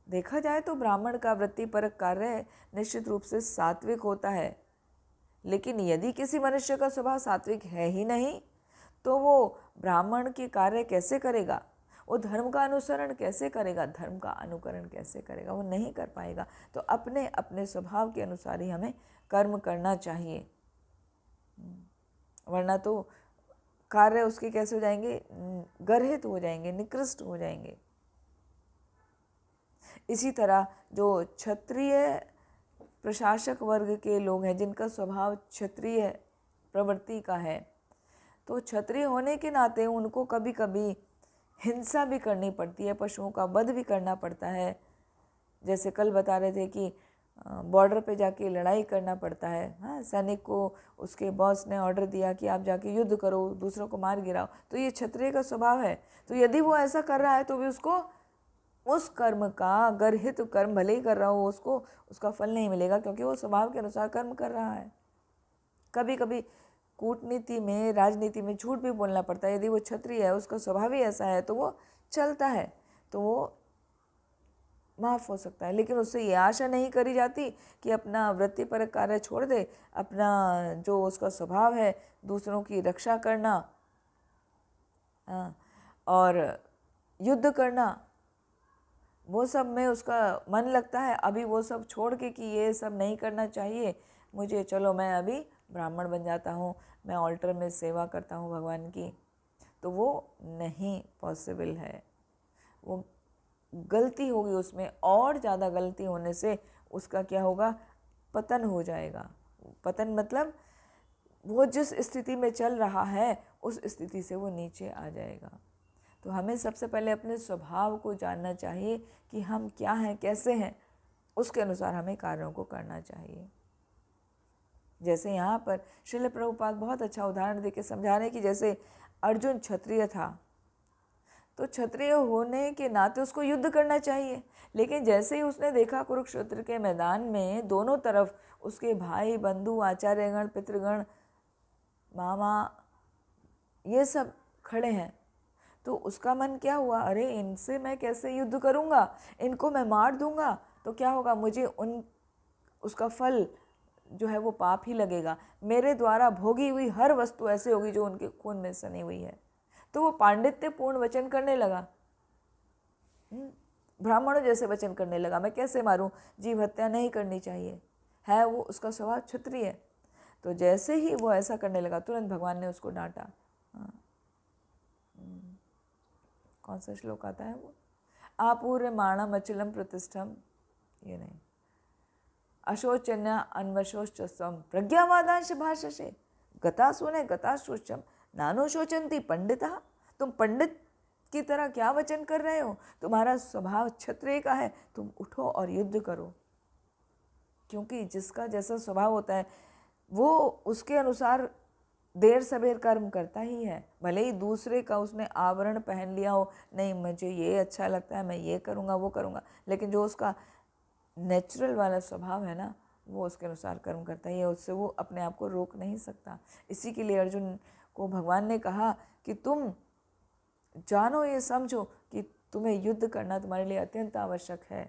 A: देखा जाए तो ब्राह्मण का वृत्तिपरक कार्य निश्चित रूप से सात्विक होता है, लेकिन यदि किसी मनुष्य का स्वभाव सात्विक है ही नहीं तो वो ब्राह्मण के कार्य कैसे करेगा, वो धर्म का अनुसरण कैसे करेगा, धर्म का अनुकरण कैसे करेगा, वो नहीं कर पाएगा। तो अपने अपने स्वभाव के अनुसार ही हमें कर्म करना चाहिए, वरना तो कार्य उसके कैसे हो जाएंगे, गर्हित हो जाएंगे, निकृष्ट हो जाएंगे। इसी तरह जो क्षत्रिय प्रशासक वर्ग के लोग हैं, जिनका स्वभाव क्षत्रिय प्रवृत्ति का है, तो क्षत्रिय होने के नाते उनको कभी कभी हिंसा भी करनी पड़ती है, पशुओं का वध भी करना पड़ता है। जैसे कल बता रहे थे कि बॉर्डर पे जाके लड़ाई करना पड़ता है। हाँ, सैनिक को उसके बॉस ने ऑर्डर दिया कि आप जाके युद्ध करो, दूसरों को मार गिराओ, तो ये क्षत्रिय का स्वभाव है। तो यदि वो ऐसा कर रहा है तो भी उसको उस कर्म का, गर्हित कर्म भले ही कर रहा हो, उसको उसका फल नहीं मिलेगा, क्योंकि वो स्वभाव के अनुसार कर्म कर रहा है। कभी कभी कूटनीति में, राजनीति में झूठ भी बोलना पड़ता है। यदि वो क्षत्रिय है, उसका स्वभाव ही ऐसा है, तो वो चलता है, तो वो माफ़ हो सकता है। लेकिन उससे ये आशा नहीं करी जाती कि अपना वृत्तिपरक कार्य छोड़ दे, अपना जो उसका स्वभाव है दूसरों की रक्षा करना, और युद्ध करना, वो सब में उसका मन लगता है, अभी वो सब छोड़ के कि ये सब नहीं करना चाहिए मुझे, चलो मैं अभी ब्राह्मण बन जाता हूँ, मैं ऑल्टर में सेवा करता हूँ भगवान की, तो वो नहीं पॉसिबल है। वो गलती होगी उसमें, और ज़्यादा गलती होने से उसका क्या होगा, पतन हो जाएगा। पतन मतलब वो जिस स्थिति में चल रहा है उस स्थिति से वो नीचे आ जाएगा। तो हमें सबसे पहले अपने स्वभाव को जानना चाहिए कि हम क्या हैं, कैसे हैं, उसके अनुसार हमें कार्यों को करना चाहिए। जैसे यहाँ पर श्रील प्रभुपाद बहुत अच्छा उदाहरण देके समझा रहे हैं कि जैसे अर्जुन क्षत्रिय था, तो क्षत्रिय होने के नाते उसको युद्ध करना चाहिए। लेकिन जैसे ही उसने देखा कुरुक्षेत्र के मैदान में दोनों तरफ उसके भाई, बंधु, आचार्यगण, पितृगण, मामा, ये सब खड़े हैं, तो उसका मन क्या हुआ, अरे इनसे मैं कैसे युद्ध करूँगा, इनको मैं मार दूँगा तो क्या होगा, मुझे उसका फल जो है वो पाप ही लगेगा, मेरे द्वारा भोगी हुई हर वस्तु ऐसे होगी जो उनके खून में सनी हुई है। तो वो पांडित्यपूर्ण वचन करने लगा, ब्राह्मणों जैसे वचन करने लगा, मैं कैसे मारूं, जीव हत्या नहीं करनी चाहिए, है वो उसका स्वभाव क्षत्रिय। तो जैसे ही वो ऐसा करने लगा तुरंत भगवान ने उसको डांटा। कौन सा श्लोक आता है वो, आपूर्य माणम अचलम प्रतिष्ठम, ये नहीं, अशोचन्या अन्वशोचस्वम प्रज्ञावादांश भाषसे गतासुने गताशोचम नानो शोचंती पंडिता। तुम पंडित की तरह क्या वचन कर रहे हो, तुम्हारा स्वभाव क्षत्रिय का है, तुम उठो और युद्ध करो। क्योंकि जिसका जैसा स्वभाव होता है वो उसके अनुसार देर सवेर कर्म करता ही है। भले ही दूसरे का उसने आवरण पहन लिया हो, नहीं मुझे ये अच्छा लगता है, मैं ये करूँगा, वो करूँगा, लेकिन जो उसका नेचुरल वाला स्वभाव है ना, वो उसके अनुसार कर्म करता ही है, उससे वो अपने आप को रोक नहीं सकता। इसी के लिए अर्जुन को भगवान ने कहा कि तुम जानो, ये समझो कि तुम्हें युद्ध करना तुम्हारे लिए अत्यंत आवश्यक है,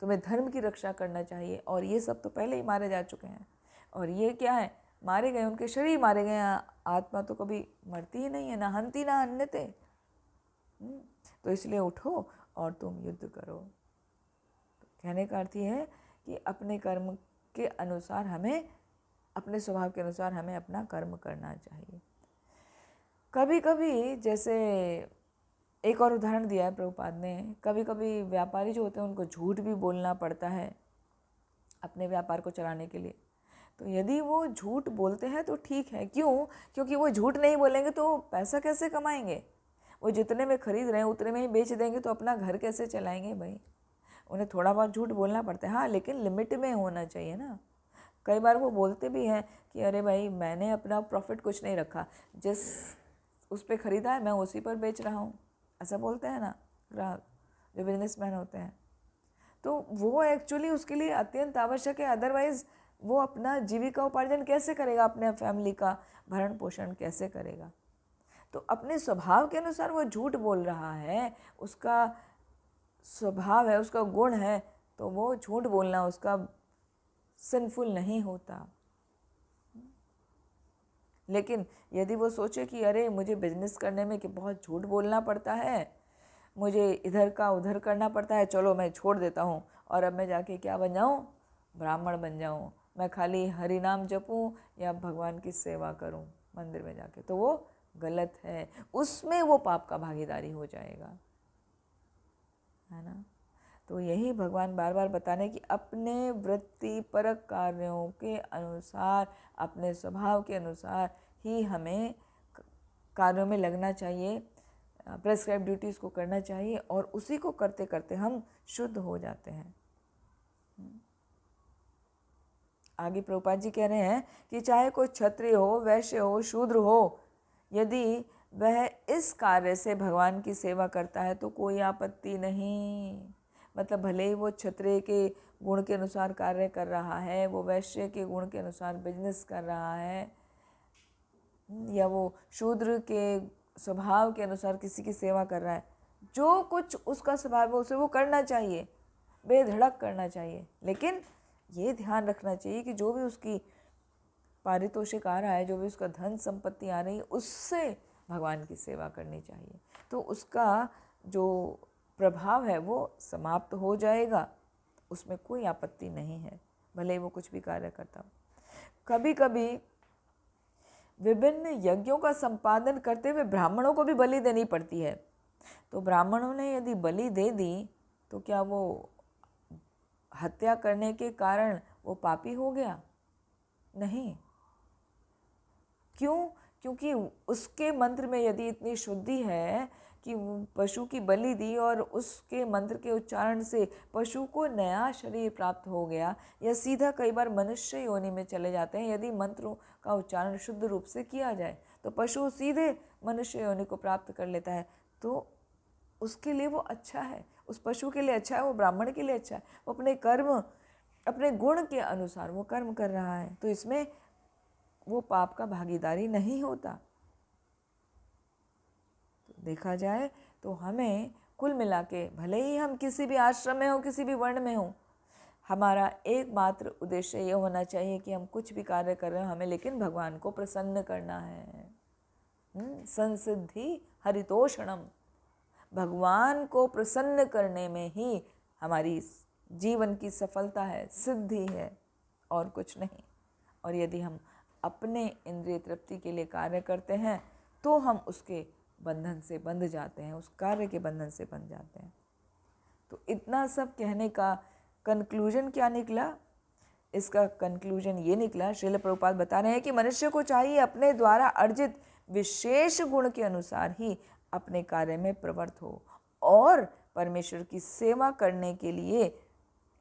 A: तुम्हें धर्म की रक्षा करना चाहिए। और ये सब तो पहले ही मारे जा चुके हैं, और ये क्या है, मारे गए, उनके शरीर मारे गए, आत्मा तो कभी मरती ही नहीं है, ना हंती ना हन्यते। तो इसलिए उठो और तुम युद्ध करो। तो कहने का अर्थ ये है कि अपने कर्म के अनुसार हमें, अपने स्वभाव के अनुसार हमें अपना कर्म करना चाहिए। कभी कभी जैसे एक और उदाहरण दिया है प्रभुपाद ने, कभी कभी व्यापारी जो होते हैं उनको झूठ भी बोलना पड़ता है अपने व्यापार को चलाने के लिए। तो यदि वो झूठ बोलते हैं तो ठीक है, क्यों, क्योंकि वो झूठ नहीं बोलेंगे तो पैसा कैसे कमाएंगे, वो जितने में खरीद रहे हैं उतने में ही बेच देंगे तो अपना घर कैसे चलाएंगे भाई। उन्हें थोड़ा बहुत झूठ बोलना पड़ता है, हाँ, लेकिन लिमिट में होना चाहिए ना। कई बार वो बोलते भी हैं कि अरे भाई मैंने अपना प्रॉफिट कुछ नहीं रखा, जिस उस पर ख़रीदा है मैं उसी पर बेच रहा हूँ, ऐसा बोलते हैं ना ग्राहक जो बिजनेसमैन होते हैं। तो वो एक्चुअली उसके लिए अत्यंत आवश्यक है, अदरवाइज़ वो अपना जीविका उपार्जन कैसे करेगा, अपने फैमिली का भरण पोषण कैसे करेगा। तो अपने स्वभाव के अनुसार वो झूठ बोल रहा है, उसका स्वभाव है, उसका गुण है, तो वो झूठ बोलना उसका सिंफुल नहीं होता। लेकिन यदि वो सोचे कि अरे मुझे बिजनेस करने में कि बहुत झूठ बोलना पड़ता है, मुझे इधर का उधर करना पड़ता है, चलो मैं छोड़ देता हूँ और अब मैं जाके क्या बन जाऊँ, ब्राह्मण बन जाऊँ, मैं खाली हरि नाम जपूँ या भगवान की सेवा करूँ मंदिर में जाके, तो वो गलत है, उसमें वो पाप का भागीदारी हो जाएगा, है ना। तो यही भगवान बार बार बताने कि अपने वृत्तिपरक कार्यों के अनुसार, अपने स्वभाव के अनुसार ही हमें कार्यों में लगना चाहिए, प्रेस्क्राइब ड्यूटीज़ को करना चाहिए, और उसी को करते करते हम शुद्ध हो जाते हैं। आगे प्रभुपाद जी कह रहे हैं कि चाहे कोई क्षत्रिय हो, वैश्य हो, शूद्र हो, यदि वह इस कार्य से भगवान की सेवा करता है तो कोई आपत्ति नहीं। मतलब भले ही वो क्षत्रिय के गुण के अनुसार कार्य कर रहा है, वो वैश्य के गुण के अनुसार बिजनेस कर रहा है, या वो शूद्र के स्वभाव के अनुसार किसी की सेवा कर रहा है, जो कुछ उसका स्वभाव है उसे वो करना चाहिए, बेधड़क करना चाहिए। लेकिन ये ध्यान रखना चाहिए कि जो भी उसकी पारितोषिक आ रहा है, जो भी उसका धन संपत्ति आ रही है, उससे भगवान की सेवा करनी चाहिए। तो उसका जो प्रभाव है वो समाप्त हो जाएगा, उसमें कोई आपत्ति नहीं है, भले ही वो कुछ भी कार्य करता हो। कभी कभी विभिन्न यज्ञों का संपादन करते हुए ब्राह्मणों को भी बलि देनी पड़ती है। तो ब्राह्मणों ने यदि बलि दे दी तो क्या वो हत्या करने के कारण वो पापी हो गया? नहीं। क्यों? क्योंकि उसके मंत्र में यदि इतनी शुद्धि है कि पशु की बलि दी और उसके मंत्र के उच्चारण से पशु को नया शरीर प्राप्त हो गया, या सीधा कई बार मनुष्य योनि में चले जाते हैं यदि मंत्रों का उच्चारण शुद्ध रूप से किया जाए, तो पशु सीधे मनुष्य योनि को प्राप्त कर लेता है। तो उसके लिए वो अच्छा है, उस पशु के लिए अच्छा है, वो ब्राह्मण के लिए अच्छा है, वो अपने कर्म, अपने गुण के अनुसार वो कर्म कर रहा है, तो इसमें वो पाप का भागीदारी नहीं होता। तो देखा जाए तो हमें कुल मिला के, भले ही हम किसी भी आश्रम में हो, किसी भी वर्ण में हो, हमारा एकमात्र उद्देश्य ये होना चाहिए कि हम कुछ भी कार्य कर रहे हो, हमें लेकिन भगवान को प्रसन्न करना है। संसिद्धि हरितोषणम, भगवान को प्रसन्न करने में ही हमारी जीवन की सफलता है, सिद्धि है, और कुछ नहीं। और यदि हम अपने इंद्रिय तृप्ति के लिए कार्य करते हैं तो हम उसके बंधन से बंध जाते हैं, उस कार्य के बंधन से बंध जाते हैं। तो इतना सब कहने का कंक्लूजन क्या निकला? इसका कंक्लूजन ये निकला, श्रील प्रभुपाद बता रहे हैं कि मनुष्य को चाहिए अपने द्वारा अर्जित विशेष गुण के अनुसार ही अपने कार्य में प्रवृत्त हो और परमेश्वर की सेवा करने के लिए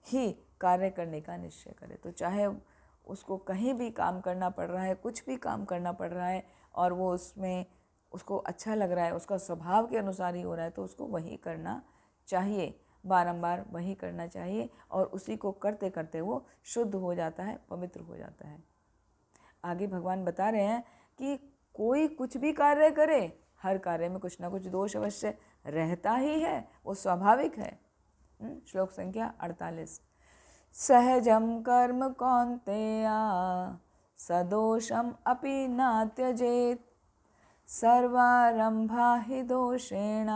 A: ही कार्य करने का निश्चय करे। तो चाहे उसको कहीं भी काम करना पड़ रहा है, कुछ भी काम करना पड़ रहा है, और वो उसमें उसको अच्छा लग रहा है, उसका स्वभाव के अनुसार ही हो रहा है, तो उसको वही करना चाहिए, बारंबार वही करना चाहिए, और उसी को करते करते वो शुद्ध हो जाता है, पवित्र हो जाता है। आगे भगवान बता रहे हैं कि कोई कुछ भी कार्य करे, हर कार्य में कुछ ना कुछ दोष अवश्य रहता ही है, वो स्वाभाविक है। श्लोक संख्या 48। सहजम कर्म कौन्तेया सदोषम अपि न त्यजेत्, सर्वारंभा हि दोषेण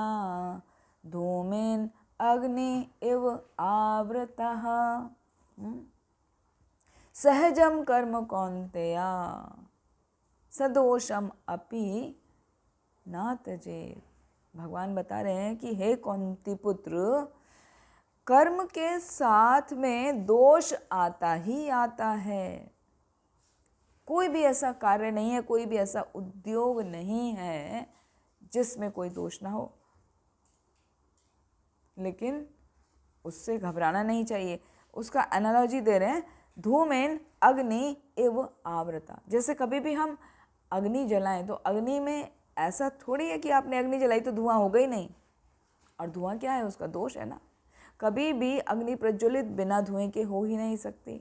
A: धूमेन अग्नि इव आवृतः। सहजम कर्म कौन्तेया सदोषम अपि न त्यजेत्। भगवान बता रहे हैं कि हे कौंती पुत्र, कर्म के साथ में दोष आता ही आता है। कोई भी ऐसा कार्य नहीं है, कोई भी ऐसा उद्योग नहीं है जिसमें कोई दोष ना हो, लेकिन उससे घबराना नहीं चाहिए। उसका एनालॉजी दे रहे हैं, धूमेन अग्नि इव आवृता। जैसे कभी भी हम अग्नि जलाएं तो अग्नि में ऐसा थोड़ी है कि आपने अग्नि जलाई तो धुआं होगा ही नहीं, और धुआं क्या है? उसका दोष है ना। कभी भी अग्नि प्रज्वलित बिना धुएं के हो ही नहीं सकती,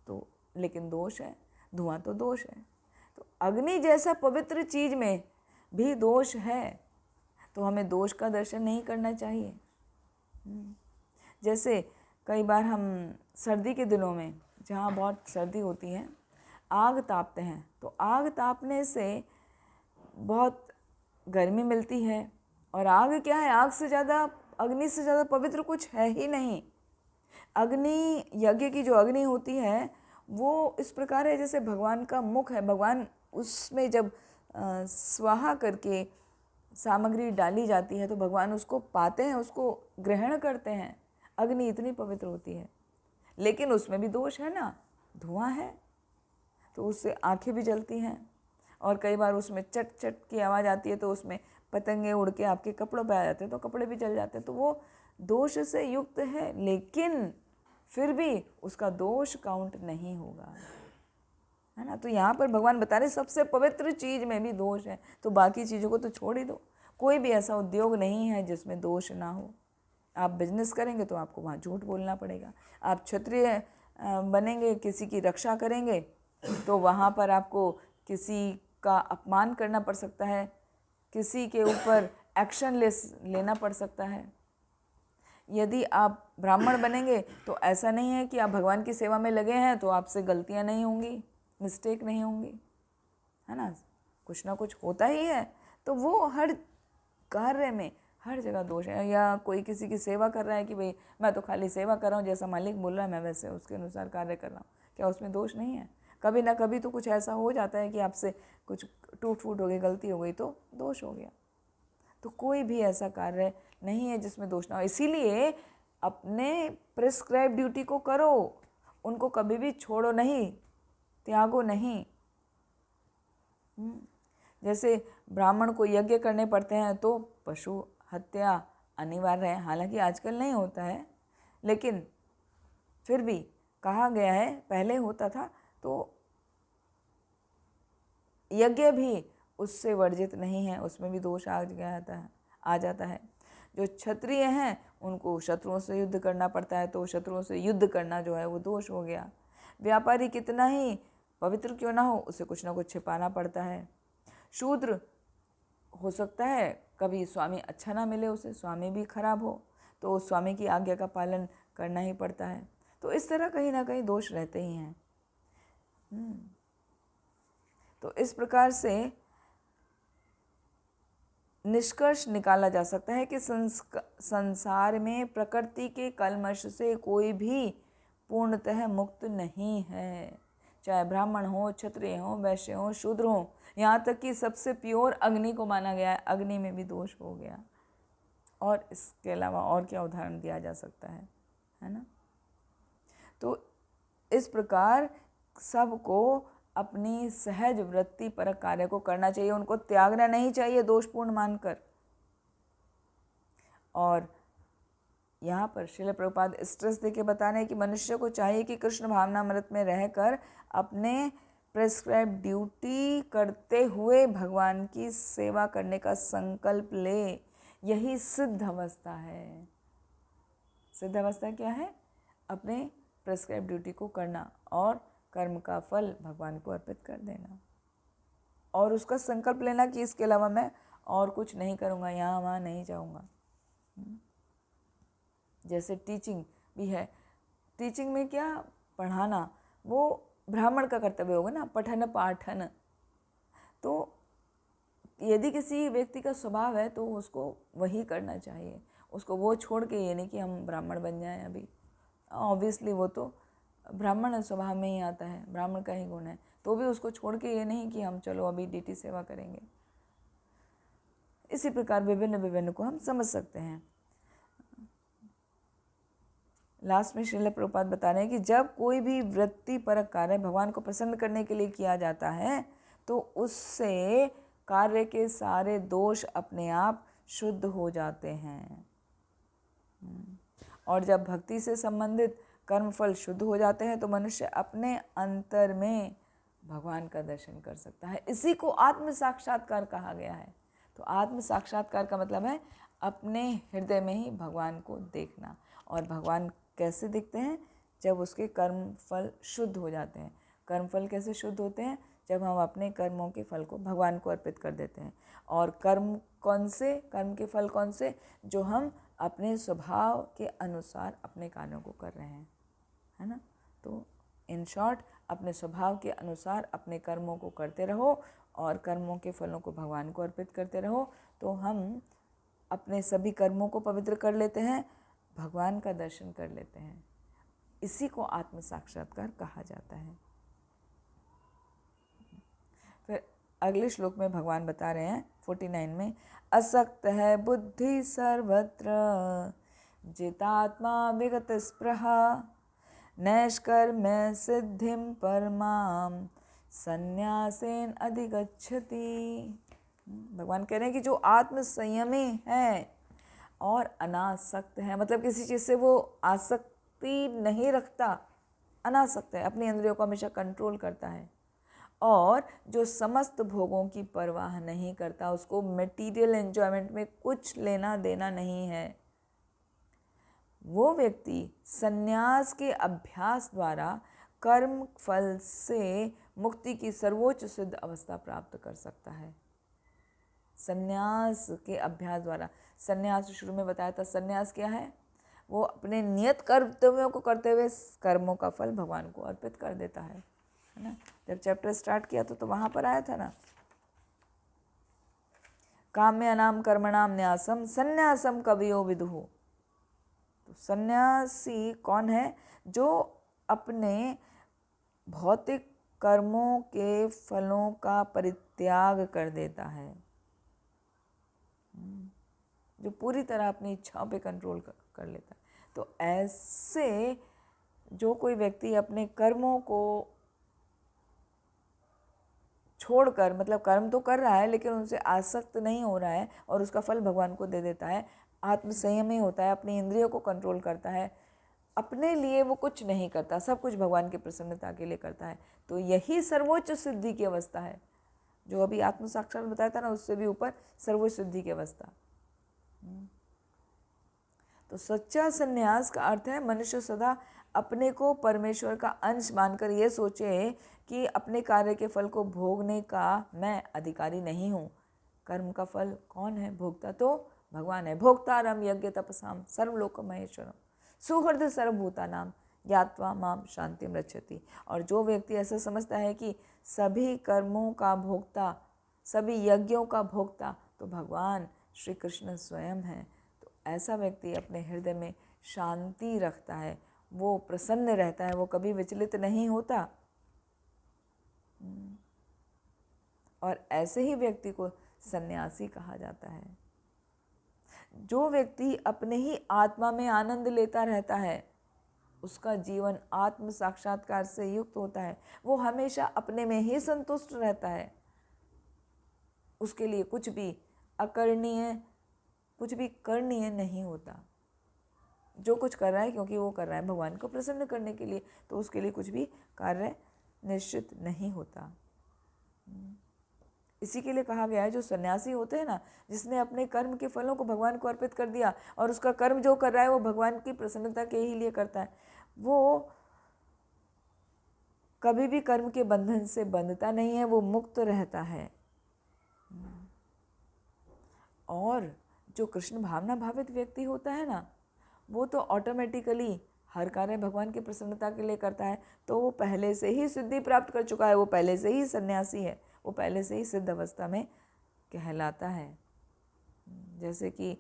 A: तो लेकिन दोष है, धुआं तो दोष है। तो अग्नि जैसा पवित्र चीज में भी दोष है, तो हमें दोष का दर्शन नहीं करना चाहिए। जैसे कई बार हम सर्दी के दिनों में, जहाँ बहुत सर्दी होती है, आग तापते हैं, तो आग तापने से बहुत गर्मी मिलती है, और आग क्या है? आग से ज़्यादा, अग्नि से ज़्यादा पवित्र कुछ है ही नहीं। अग्नि, यज्ञ की जो अग्नि होती है वो इस प्रकार है जैसे भगवान का मुख है। भगवान उसमें जब स्वाहा करके सामग्री डाली जाती है तो भगवान उसको पाते हैं, उसको ग्रहण करते हैं। अग्नि इतनी पवित्र होती है, लेकिन उसमें भी दोष है ना, धुआं है, तो उससे आंखें भी जलती हैं, और कई बार उसमें चट चट की आवाज़ आती है तो उसमें पतंगे उड़ के आपके कपड़ों पे आ जाते हैं, तो कपड़े भी जल जाते हैं। तो वो दोष से युक्त है, लेकिन फिर भी उसका दोष काउंट नहीं होगा। है ना। तो यहाँ पर भगवान बता रहे सबसे पवित्र चीज़ में भी दोष है, तो बाकी चीज़ों को तो छोड़ ही दो। कोई भी ऐसा उद्योग नहीं है जिसमें दोष ना हो। आप बिजनेस करेंगे तो आपको वहाँ झूठ बोलना पड़ेगा। आप क्षत्रिय बनेंगे, किसी की रक्षा करेंगे, तो वहाँ पर आपको किसी का अपमान करना पड़ सकता है, किसी के ऊपर एक्शन लेना पड़ सकता है। यदि आप ब्राह्मण बनेंगे तो ऐसा नहीं है कि आप भगवान की सेवा में लगे हैं तो आपसे गलतियाँ नहीं होंगी, मिस्टेक नहीं होंगी, है ना। कुछ ना कुछ होता ही है। तो वो हर कार्य में हर जगह दोष है। या कोई किसी की सेवा कर रहा है कि भाई मैं तो खाली सेवा कर रहा हूँ, जैसा मालिक बोल रहा है मैं वैसे उसके अनुसार कार्य कर रहा हूँ, क्या उसमें दोष नहीं है? कभी ना कभी तो कुछ ऐसा हो जाता है कि आपसे कुछ टूट फूट हो गई, गलती हो गई, तो दोष हो गया। तो कोई भी ऐसा कार्य नहीं है जिसमें दोष ना हो। इसीलिए अपने प्रिस्क्राइब ड्यूटी को करो, उनको कभी भी छोड़ो नहीं, त्यागो नहीं। जैसे ब्राह्मण को यज्ञ करने पड़ते हैं तो पशु हत्या अनिवार्य है। हालांकि आजकल नहीं होता है, लेकिन फिर भी कहा गया है, पहले होता था, तो यज्ञ भी उससे वर्जित नहीं है, उसमें भी दोष आ जाता है। जो क्षत्रिय हैं उनको शत्रुओं से युद्ध करना पड़ता है, तो शत्रुओं से युद्ध करना जो है वो दोष हो गया। व्यापारी कितना ही पवित्र क्यों ना हो, उसे कुछ ना कुछ छिपाना पड़ता है। शूद्र हो सकता है कभी स्वामी अच्छा ना मिले उसे, स्वामी भी खराब हो, तो स्वामी की आज्ञा का पालन करना ही पड़ता है। तो इस तरह कहीं ना कहीं दोष रहते ही हैं। तो इस प्रकार से निष्कर्ष निकाला जा सकता है कि संसार में प्रकृति के कल्मश से कोई भी पूर्णतः मुक्त नहीं है। चाहे ब्राह्मण हो, क्षत्रिय हो, वैश्य हो, शूद्र हो, यहाँ तक कि सबसे प्योर अग्नि को माना गया है, अग्नि में भी दोष हो गया। और इसके अलावा और क्या उदाहरण दिया जा सकता है ना। तो इस प्रकार सबको अपनी सहज वृत्ति पर कार्य को करना चाहिए, उनको त्यागना नहीं चाहिए दोषपूर्ण मानकर। और यहाँ पर श्रील प्रभुपाद स्ट्रेस देके बता रहे हैं कि मनुष्य को चाहिए कि कृष्ण भावनामृत में रहकर अपने प्रेस्क्राइब ड्यूटी करते हुए भगवान की सेवा करने का संकल्प ले। यही सिद्ध अवस्था है। सिद्ध अवस्था क्या है? अपने प्रेस्क्राइब ड्यूटी को करना और कर्म का फल भगवान को अर्पित कर देना, और उसका संकल्प लेना कि इसके अलावा मैं और कुछ नहीं करूँगा, यहाँ वहाँ नहीं जाऊँगा। जैसे टीचिंग भी है, टीचिंग में क्या पढ़ाना, वो ब्राह्मण का कर्तव्य होगा ना, पठन पाठन। तो यदि किसी व्यक्ति का स्वभाव है तो उसको वही करना चाहिए, उसको वो छोड़ के ये नहीं कि हम ब्राह्मण बन जाएं। अभी ऑब्वियसली वो तो ब्राह्मण स्वभाव में ही आता है, ब्राह्मण का ही गुण है, तो भी उसको छोड़ के ये नहीं कि हम चलो अभी डीटी सेवा करेंगे। इसी प्रकार विभिन्न को हम समझ सकते हैं। लास्ट में श्रील प्रभुपाद बता रहे हैं कि जब कोई भी वृत्तिपरक कार्य भगवान को प्रसन्न करने के लिए किया जाता है तो उससे कार्य के सारे दोष अपने आप शुद्ध हो जाते हैं। और जब भक्ति से संबंधित कर्मफल शुद्ध हो जाते हैं तो मनुष्य अपने अंतर में भगवान का दर्शन कर सकता है। इसी को आत्म साक्षात्कार कहा गया है। तो आत्म साक्षात्कार का मतलब है अपने हृदय में ही भगवान को देखना। और भगवान कैसे दिखते हैं? जब उसके कर्म फल शुद्ध हो जाते हैं। कर्म फल कैसे शुद्ध होते हैं? जब हम अपने कर्मों के फल को भगवान को अर्पित कर देते हैं। और कर्म कौन से? कर्म के फल कौन से? जो हम अपने स्वभाव के अनुसार अपने कार्यों को कर रहे हैं, है ना। तो इन शॉर्ट, अपने स्वभाव के अनुसार अपने कर्मों को करते रहो और कर्मों के फलों को भगवान को अर्पित करते रहो, तो हम अपने सभी कर्मों को पवित्र कर लेते हैं, भगवान का दर्शन कर लेते हैं। इसी को आत्म साक्षात्कार कहा जाता है। फिर अगले श्लोक में भगवान बता रहे हैं 49 में, असक्त है बुद्धि सर्वत्र जितात्मा विगत स्पृहा नैष्कर्म सिद्धिम परमाम संन्यासेन अधिगच्छति। भगवान कह रहे हैं कि जो आत्म संयमी है और अनासक्त है, मतलब किसी चीज़ से वो आसक्ति नहीं रखता, अनासक्त है, अपनी इंद्रियों को हमेशा कंट्रोल करता है, और जो समस्त भोगों की परवाह नहीं करता, उसको मटेरियल एंजॉयमेंट में कुछ लेना देना नहीं है, वो व्यक्ति संन्यास के अभ्यास द्वारा कर्म फल से मुक्ति की सर्वोच्च सिद्ध अवस्था प्राप्त कर सकता है। संन्यास के अभ्यास द्वारा, संन्यास शुरू में बताया था, संन्यास क्या है? वो अपने नियत कर्तव्यों को करते हुए कर्मों का फल भगवान को अर्पित कर देता है ना। जब चैप्टर स्टार्ट किया तो वहाँ पर आया था ना, काम्यानाम कर्मणाम न्यासम संन्यासम कवियो विदुः। तो सन्यासी कौन है? जो अपने भौतिक कर्मों के फलों का परित्याग कर देता है, जो पूरी तरह अपनी इच्छाओं पे कंट्रोल कर लेता है। तो ऐसे जो कोई व्यक्ति अपने कर्मों को छोड़कर, मतलब कर्म तो कर रहा है लेकिन उनसे आसक्त नहीं हो रहा है और उसका फल भगवान को दे देता है, आत्मसंयमी होता है, अपनी इंद्रियों को कंट्रोल करता है, अपने लिए वो कुछ नहीं करता, सब कुछ भगवान की प्रसन्नता के लिए करता है, तो यही सर्वोच्च सिद्धि की अवस्था है। जो अभी आत्म साक्षात बताया था ना, उससे भी ऊपर सर्वोच्च सिद्धि की अवस्था। तो सच्चा संन्यास का अर्थ है मनुष्य सदा अपने को परमेश्वर का अंश मानकर ये सोचे कि अपने कार्य के फल को भोगने का मैं अधिकारी नहीं हूँ। कर्म का फल कौन है? भोगता तो भगवान है। भोक्तारम यज्ञ तपसाम सर्वलोक महेश्वरम सुहृद सर्वभूता नाम ज्ञात्वा माम शांतिम रक्षति। और जो व्यक्ति ऐसा समझता है कि सभी कर्मों का भोक्ता, सभी यज्ञों का भोक्ता तो भगवान श्री कृष्ण स्वयं है, तो ऐसा व्यक्ति अपने हृदय में शांति रखता है, वो प्रसन्न रहता है, वो कभी विचलित नहीं होता। और ऐसे ही व्यक्ति को सन्यासी कहा जाता है। जो व्यक्ति अपने ही आत्मा में आनंद लेता रहता है, उसका जीवन आत्म साक्षात्कार से युक्त होता है, वो हमेशा अपने में ही संतुष्ट रहता है, उसके लिए कुछ भी अकरणीय, कुछ भी करणीय नहीं होता। जो कुछ कर रहा है क्योंकि वो कर रहा है भगवान को प्रसन्न करने के लिए, तो उसके लिए कुछ भी कार्य निश्चित नहीं होता। इसी के लिए कहा गया है, जो सन्यासी होते हैं ना, जिसने अपने कर्म के फलों को भगवान को अर्पित कर दिया और उसका कर्म जो कर रहा है वो भगवान की प्रसन्नता के ही लिए करता है, वो कभी भी कर्म के बंधन से बंधता नहीं है, वो मुक्त रहता है। और जो कृष्ण भावना भावित व्यक्ति होता है ना, वो तो ऑटोमेटिकली हर कार्य भगवान की प्रसन्नता के लिए करता है, तो वो पहले से ही सिद्धि प्राप्त कर चुका है, वो पहले से ही सन्यासी है, वो पहले से ही सिद्ध अवस्था में कहलाता है। जैसे कि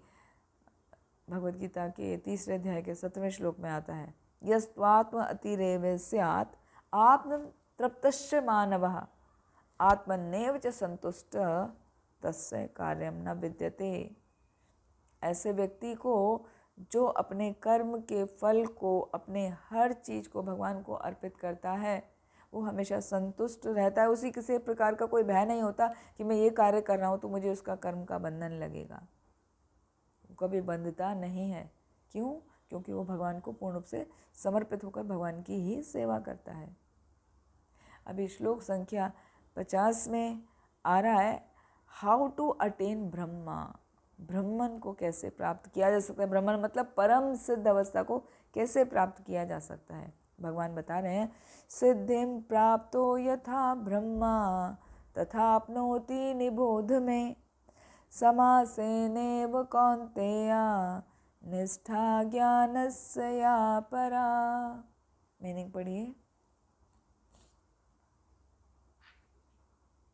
A: भगवद गीता के 3 अध्याय के 7वें श्लोक में आता है, यस्त्वात्म अतिरेव स्यात् आत्म तृप्तश्च मानवः आत्मन्नेव च संतुष्ट तस्य कार्यम न विद्यते। ऐसे व्यक्ति को जो अपने कर्म के फल को, अपने हर चीज़ को भगवान को अर्पित करता है, वो हमेशा संतुष्ट रहता है। उसी किसी प्रकार का कोई भय नहीं होता कि मैं ये कार्य कर रहा हूँ तो मुझे उसका कर्म का बंधन लगेगा, वो कभी बंधता नहीं है। क्यों? क्योंकि वो भगवान को पूर्ण रूप से समर्पित होकर भगवान की ही सेवा करता है। अभी श्लोक संख्या 50 में आ रहा है, हाउ टू अटेन ब्रह्मा। ब्रह्मन को कैसे प्राप्त किया जा सकता है? ब्रह्मन मतलब परम सिद्ध अवस्था को कैसे प्राप्त किया जा सकता है? भगवान बता रहे हैं, सिद्धिम प्राप्तो यथा ब्रह्मा तथाप्नोति निबोध में समासेनेव कौन्तेया निष्ठा ज्ञानस्य या परा। मीनिंग पढ़िए।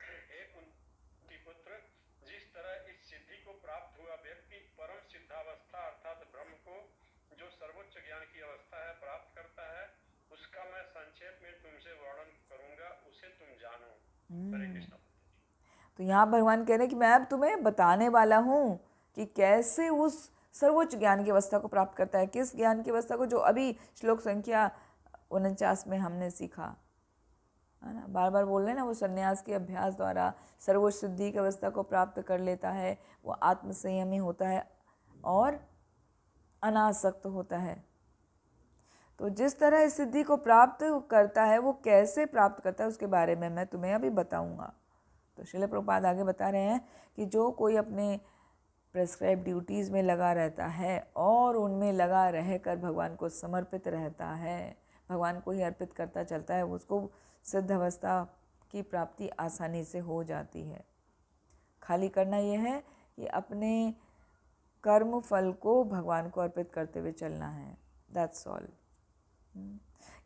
B: हे कुंती पुत्र, जिस तरह इस सिद्धि को प्राप्त हुआ व्यक्ति परम सिद्धावस्था अर्थात ब्रह्म को, जो सर्वोच्च ज्ञान की अवस्था है, प्राप्त करता है, उसका मैं संक्षेप में तुमसे वर्णन करूंगा, उसे तुम जानो। हरे कृष्ण।
A: तो यहाँ भगवान कह रहे हैं कि मैं अब तुम्हें बताने वाला हूँ कि कैसे उस सर्वोच्च ज्ञान की अवस्था को प्राप्त करता है। किस ज्ञान की अवस्था को? जो अभी श्लोक संख्या 49 में हमने सीखा है ना, बार बार बोल रहे हैं ना, वो संन्यास के अभ्यास द्वारा सर्वोच्च सिद्धि की अवस्था को प्राप्त कर लेता है, वो आत्मसंयमी होता है और अनासक्त होता है। तो जिस तरह इस सिद्धि को प्राप्त करता है, वो कैसे प्राप्त करता है उसके बारे में मैं तुम्हें अभी बताऊंगा। तो श्रील प्रभुपाद आगे बता रहे हैं कि जो कोई अपने प्रेस्क्राइब ड्यूटीज़ में लगा रहता है और उनमें लगा रहकर भगवान को समर्पित रहता है, भगवान को ही अर्पित करता चलता है, उसको सिद्ध अवस्था की प्राप्ति आसानी से हो जाती है। खाली करना यह है कि अपने कर्म फल को भगवान को अर्पित करते हुए चलना है, दैट्स ऑल।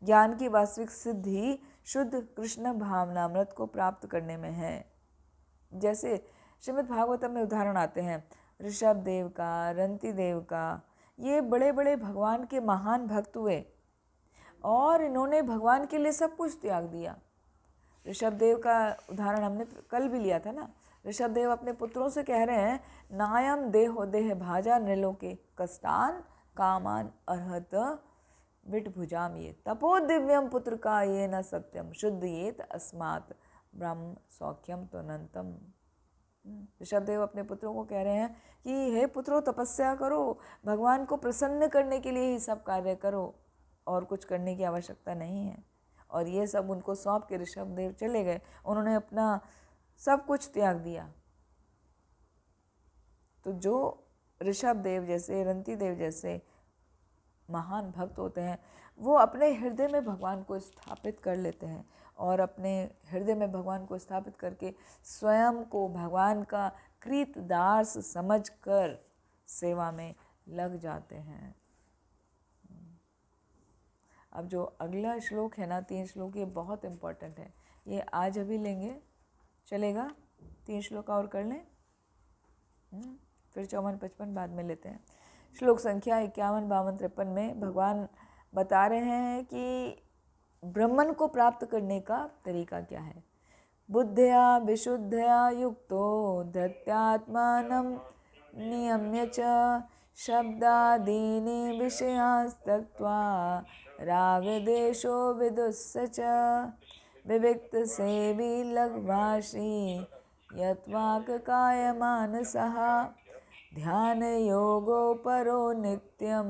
A: ज्ञान की वास्तविक सिद्धि शुद्ध कृष्ण भावनामृत को प्राप्त करने में है। जैसे श्रीमद् भागवतम में उदाहरण आते हैं ऋषभ देव का, रंती देव का, ये बड़े बड़े भगवान के महान भक्त हुए और इन्होंने भगवान के लिए सब कुछ त्याग दिया। ऋषभ देव का उदाहरण हमने कल भी लिया था ना। ऋषभ देव अपने पुत्रों से कह रहे हैं, नायम देहो देह भाजा नृलोके कष्टान कामान अर्हत विटभुजाम ये तपो दिव्यम पुत्र का ये न सत्यम शुद्ध ये अस्मात् ब्रह्म सौख्यम तो अनंतम। ऋषभ देव अपने पुत्रों को कह रहे हैं कि हे पुत्रों, तपस्या करो, भगवान को प्रसन्न करने के लिए ही सब कार्य करो, और कुछ करने की आवश्यकता नहीं है। और ये सब उनको सौंप के ऋषभ देव चले गए, उन्होंने अपना सब कुछ त्याग दिया। तो जो ऋषभ देव जैसे, रंती देव जैसे महान भक्त होते हैं, वो अपने हृदय में भगवान को स्थापित कर लेते हैं और अपने हृदय में भगवान को स्थापित करके स्वयं को भगवान का कृतदास समझकर सेवा में लग जाते हैं। अब जो अगला श्लोक है ना, 3 श्लोक, ये बहुत इम्पोर्टेंट है। ये आज अभी लेंगे, चलेगा? 3 श्लोक और कर लें, फिर 54-55 बाद में लेते हैं। श्लोक संख्या 51, 52, 53 में भगवान बता रहे हैं कि ब्रह्मन को प्राप्त करने का तरीका क्या है। बुद्ध्या विशुद्धया युक्तो धृत्यात्मानं नियम्य च शब्दादीनि विषयांस्तत्वा रागदेशो विदुस्य च विविक्त सेवी लघ्वाशी यत्वाक कायमानसः ध्यान योगो परो नित्यं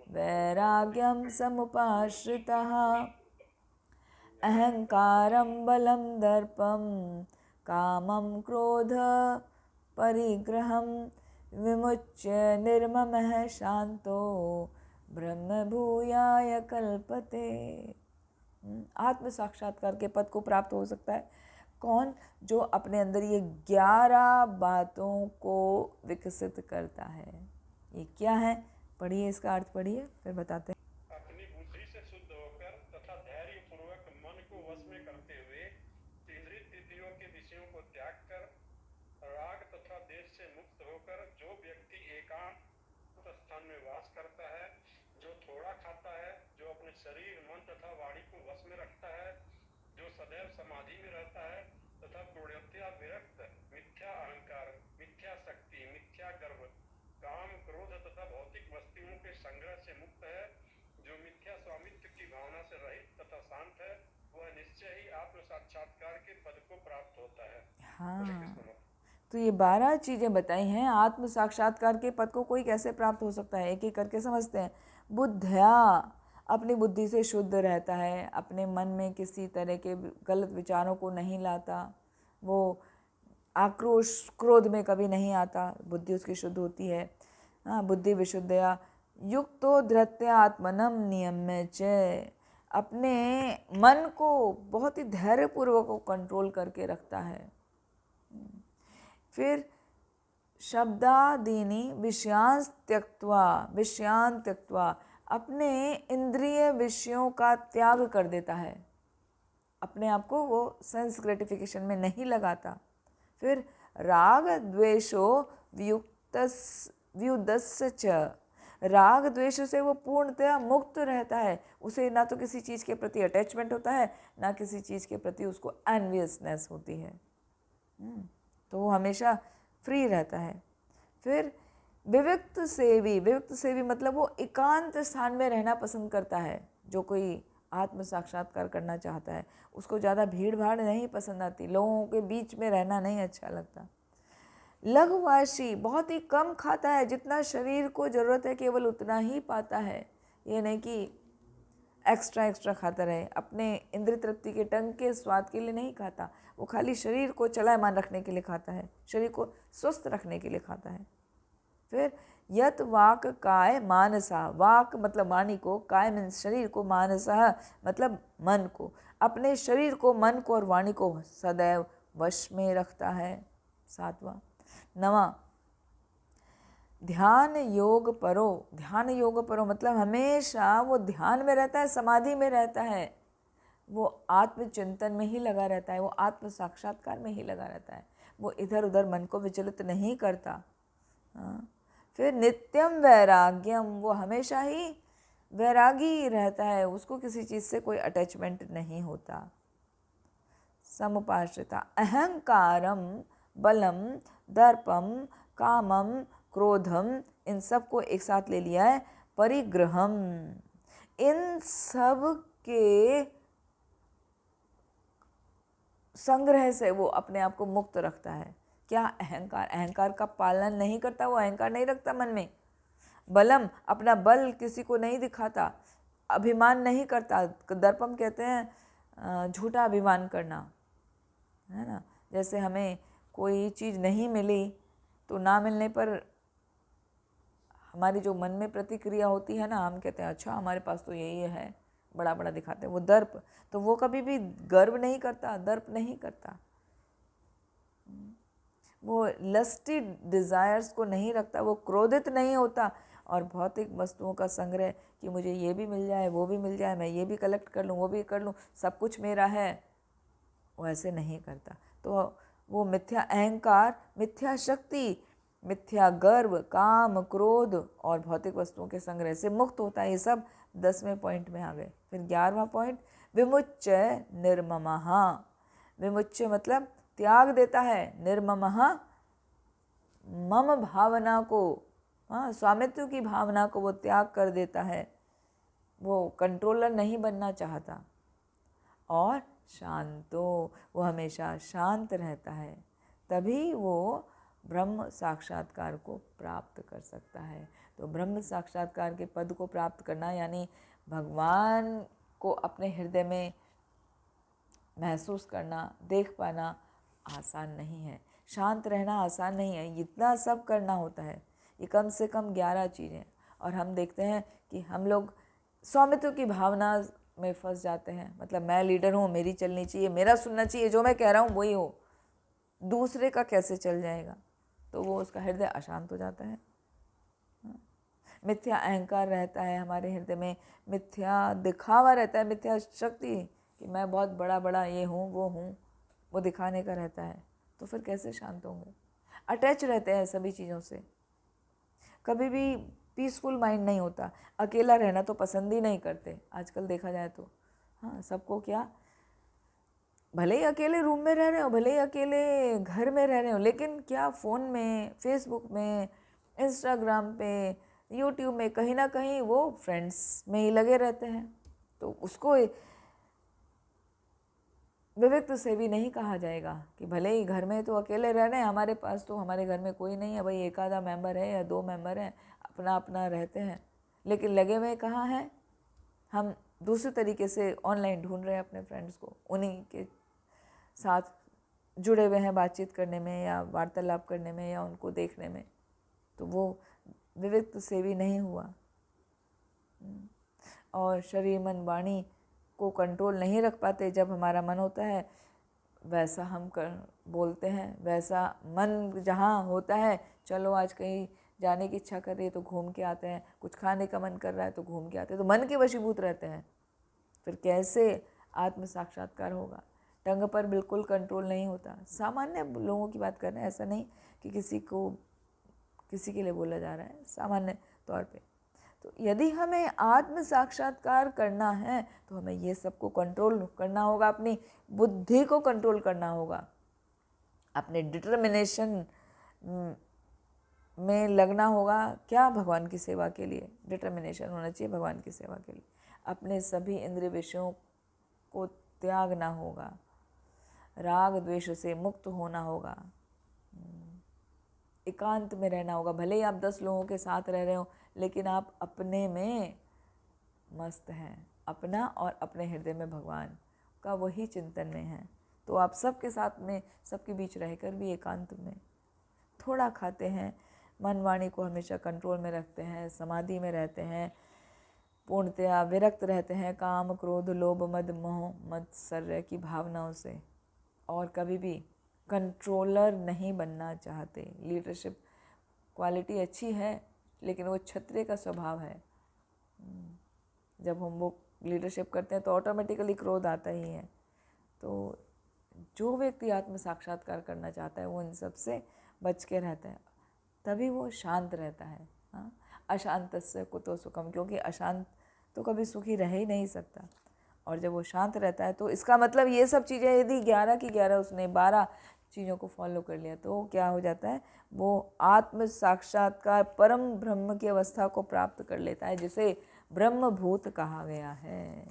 A: वैराग्यं समुपाश्रितः अहंकारं बलं दर्पं कामं क्रोध परिग्रहं विमुच्य निर्ममः शांतो ब्रह्म भूयाय कल्पते। आत्म साक्षात्कार के पद को प्राप्त हो सकता है कौन? जो अपने अंदर ये 11 बातों को विकसित करता है। ये क्या है? पढ़िए, इसका अर्थ पढ़िए, फिर बताते हैं।
B: अपनी बुद्धि से शुद्ध होकर तथा धैर्य पूर्वक मन को वश में करते हुए इंद्रिय तृतीयों के विषयों को त्याग कर राग तथा देश से मुक्त होकर जो व्यक्ति एकांत स्थान में वास करता है, जो थोड़ा खाता है, जो अपने शरीर, मन तथा वाणी को वश में रखता है, जो सदैव समाधि में रहता है तथा पूर्णतया विरक्त, मिथ्या अहंकार, मिथ्या शक्ति, मिथ्या गर्व, काम, क्रोध तथा भौतिक वस्तुओं के संग्रह से मुक्त है, जो मिथ्या स्वामित्व की भावना से रहित तथा शांत है, वह निश्चय ही आत्म साक्षात्कार के पद को प्राप्त होता है।
A: हाँ, तो ये 12 चीज़ें बताई हैं। आत्म साक्षात्कार के पद को कोई कैसे प्राप्त हो सकता है, एक एक करके समझते हैं। बुद्ध्या, अपनी बुद्धि से शुद्ध रहता है, अपने मन में किसी तरह के गलत विचारों को नहीं लाता, वो आक्रोश क्रोध में कभी नहीं आता, बुद्धि उसकी शुद्ध होती है। हाँ, बुद्धि विशुद्धया युक्तो धृत्या आत्मनम नियम्य च, अपने मन को बहुत ही धैर्यपूर्वक कंट्रोल करके रखता है। फिर शब्दादीनि विषयान् त्यक्त्वा, अपने इंद्रिय विषयों का त्याग कर देता है, अपने आप को वो सेंस ग्रेटिफिकेशन में नहीं लगाता। फिर राग द्वेषो व्युदस्य च, राग द्वेष से वो पूर्णतया मुक्त रहता है। उसे ना तो किसी चीज़ के प्रति अटैचमेंट होता है, ना किसी चीज़ के प्रति उसको एनवियसनेस होती है। तो वो हमेशा फ्री रहता है। फिर विविक्त सेवी मतलब वो एकांत स्थान में रहना पसंद करता है। जो कोई आत्म साक्षात्कार करना चाहता है उसको ज़्यादा भीड़ भाड़ नहीं पसंद आती, लोगों के बीच में रहना नहीं अच्छा लगता। लघुवाशी, बहुत ही कम खाता है, जितना शरीर को ज़रूरत है केवल उतना ही पाता है। ये नहीं कि एक्स्ट्रा खाता रहे, अपने इंद्रिय तृप्ति के टंग के स्वाद के लिए नहीं खाता, वो खाली शरीर को चलायमान रखने के लिए खाता है, शरीर को स्वस्थ रखने के लिए खाता है। फिर यत वाक काय मानसा, वाक मतलब वाणी को, काय मीन्स शरीर को, मानसा मतलब मन को, अपने शरीर को, मन को और वाणी को सदैव वश में रखता है। 7वां। 9वां, ध्यान योग परो, ध्यान योग परो मतलब हमेशा वो ध्यान में रहता है, समाधि में रहता है, वो आत्मचिंतन में ही लगा रहता है, वो आत्म साक्षात्कार में ही लगा रहता है, वो इधर उधर मन को विचलित नहीं करता। हाँ। फिर नित्यम वैराग्यम, वो हमेशा ही वैरागी रहता है, उसको किसी चीज़ से कोई अटैचमेंट नहीं होता। समुपाश्रिता, अहंकारम बलम दर्पम कामम क्रोधम, इन सब को एक साथ ले लिया है। परिग्रहम, इन सब के संग्रह से वो अपने आप को मुक्त रखता है। क्या? अहंकार, अहंकार का पालन नहीं करता, वो अहंकार नहीं रखता मन में। बलम, अपना बल किसी को नहीं दिखाता, अभिमान नहीं करता। दर्पम कहते हैं झूठा अभिमान करना, है ना। जैसे हमें कोई चीज़ नहीं मिली तो ना मिलने पर हमारी जो मन में प्रतिक्रिया होती है ना, हम कहते हैं अच्छा हमारे पास तो यही है, बड़ा बड़ा दिखाते हैं, वो दर्प। तो वो कभी भी गर्व नहीं करता, दर्प नहीं करता, वो लस्टी डिज़ायर्स को नहीं रखता, वो क्रोधित नहीं होता। और भौतिक वस्तुओं का संग्रह कि मुझे ये भी मिल जाए, वो भी मिल जाए, मैं ये भी कलेक्ट कर लूँ, वो भी कर लूँ, सब कुछ मेरा है, वो ऐसे नहीं करता। तो वो मिथ्या अहंकार, मिथ्या शक्ति, मिथ्या गर्व, काम, क्रोध और भौतिक वस्तुओं के संग्रह से मुक्त होता है। ये सब 10वें पॉइंट में आ गए। फिर 11वां पॉइंट, विमुच्य निर्ममः। विमुच्य मतलब त्याग देता है, निर्ममः मम भावना को, हाँ, स्वामित्व की भावना को वो त्याग कर देता है, वो कंट्रोलर नहीं बनना चाहता। और शांतो, वो हमेशा शांत रहता है, तभी वो ब्रह्म साक्षात्कार को प्राप्त कर सकता है। तो ब्रह्म साक्षात्कार के पद को प्राप्त करना यानी भगवान को अपने हृदय में महसूस करना, देख पाना आसान नहीं है, शांत रहना आसान नहीं है, इतना सब करना होता है। ये कम से कम 11 चीज़ें। और हम देखते हैं कि हम लोग स्वामित्व की भावना में फंस जाते हैं, मतलब मैं लीडर हूँ, मेरी चलनी चाहिए, मेरा सुनना चाहिए, जो मैं कह रहा हूँ वही हो, दूसरे का कैसे चल जाएगा, तो वो उसका हृदय अशांत हो जाता है। मिथ्या अहंकार रहता है हमारे हृदय में, मिथ्या दिखावा रहता है, मिथ्या शक्ति कि मैं बहुत बड़ा बड़ा ये हूँ वो हूँ, वो दिखाने का रहता है। तो फिर कैसे शांत होंगे? अटैच रहते हैं सभी चीज़ों से, कभी भी पीसफुल माइंड नहीं होता। अकेला रहना तो पसंद ही नहीं करते आजकल देखा जाए तो। हाँ, सबको क्या, भले ही अकेले रूम में रह रहे हो, भले ही अकेले घर में रह रहे हो, लेकिन क्या फ़ोन में, फेसबुक में, इंस्टाग्राम पे, यूट्यूब में कहीं ना कहीं वो फ्रेंड्स में ही लगे रहते हैं। तो उसको विविक्त से भी नहीं कहा जाएगा कि भले ही घर में तो अकेले रह रहे हैं, हमारे पास तो हमारे घर में कोई नहीं है, भाई एक आधा मेंबर है या 2 मेंबर हैं, अपना अपना रहते हैं, लेकिन लगे हुए कहाँ हैं? हम दूसरे तरीके से ऑनलाइन ढूंढ रहे हैं अपने फ्रेंड्स को, उन्हीं के साथ जुड़े हुए हैं बातचीत करने में या वार्तालाप करने में या उनको देखने में। तो वो विविक्त से भी नहीं हुआ। और शरीर मन वाणी को कंट्रोल नहीं रख पाते। जब हमारा मन होता है वैसा हम बोलते हैं, वैसा मन जहाँ होता है, चलो आज कहीं जाने की इच्छा कर रही है तो घूम के आते हैं, कुछ खाने का मन कर रहा है तो घूम के आते हैं, तो मन के वशीभूत रहते हैं। फिर कैसे आत्म साक्षात्कार होगा? टंग पर बिल्कुल कंट्रोल नहीं होता। सामान्य लोगों की बात कर रहे हैं, ऐसा नहीं कि किसी के लिए बोला जा रहा है, सामान्य तौर पे। तो यदि हमें आत्म साक्षात्कार करना है तो हमें ये सबको कंट्रोल करना होगा, अपनी बुद्धि को कंट्रोल करना होगा, अपने डिटर्मिनेशन में लगना होगा। क्या? भगवान की सेवा के लिए डिटर्मिनेशन होना चाहिए, भगवान की सेवा के लिए। अपने सभी इंद्रिय विषयों को त्यागना होगा, राग द्वेष से मुक्त होना होगा, एकांत में रहना होगा। भले ही आप 10 लोगों के साथ रह रहे हो, लेकिन आप अपने में मस्त हैं, अपना और अपने हृदय में भगवान का वही चिंतन में हैं। तो आप सबके साथ में, सबके बीच रहकर भी एकांत में थोड़ा खाते हैं, मन वाणी को हमेशा कंट्रोल में रखते हैं, समाधि में रहते हैं, पूर्णतया विरक्त रहते हैं काम क्रोध लोभ मद मोह मत्सर्य की भावनाओं से, और कभी भी कंट्रोलर नहीं बनना चाहते। लीडरशिप क्वालिटी अच्छी है, लेकिन वो क्षत्रिय का स्वभाव है। जब हम वो लीडरशिप करते हैं तो ऑटोमेटिकली क्रोध आता ही है। तो जो व्यक्ति आत्म साक्षात्कार करना चाहता है वो इन सब से बच के रहता है, तभी वो शांत रहता है। हाँ, अशांतस्य कुतो सुखम, क्योंकि अशांत तो कभी सुखी रह ही नहीं सकता। और जब वो शांत रहता है तो इसका मतलब ये सब चीज़ें, यदि 11 की 11 उसने 12 चीज़ों को फॉलो कर लिया तो क्या हो जाता है, वो आत्म साक्षात्कार परम ब्रह्म की अवस्था को प्राप्त कर लेता है, जिसे ब्रह्मभूत कहा गया है।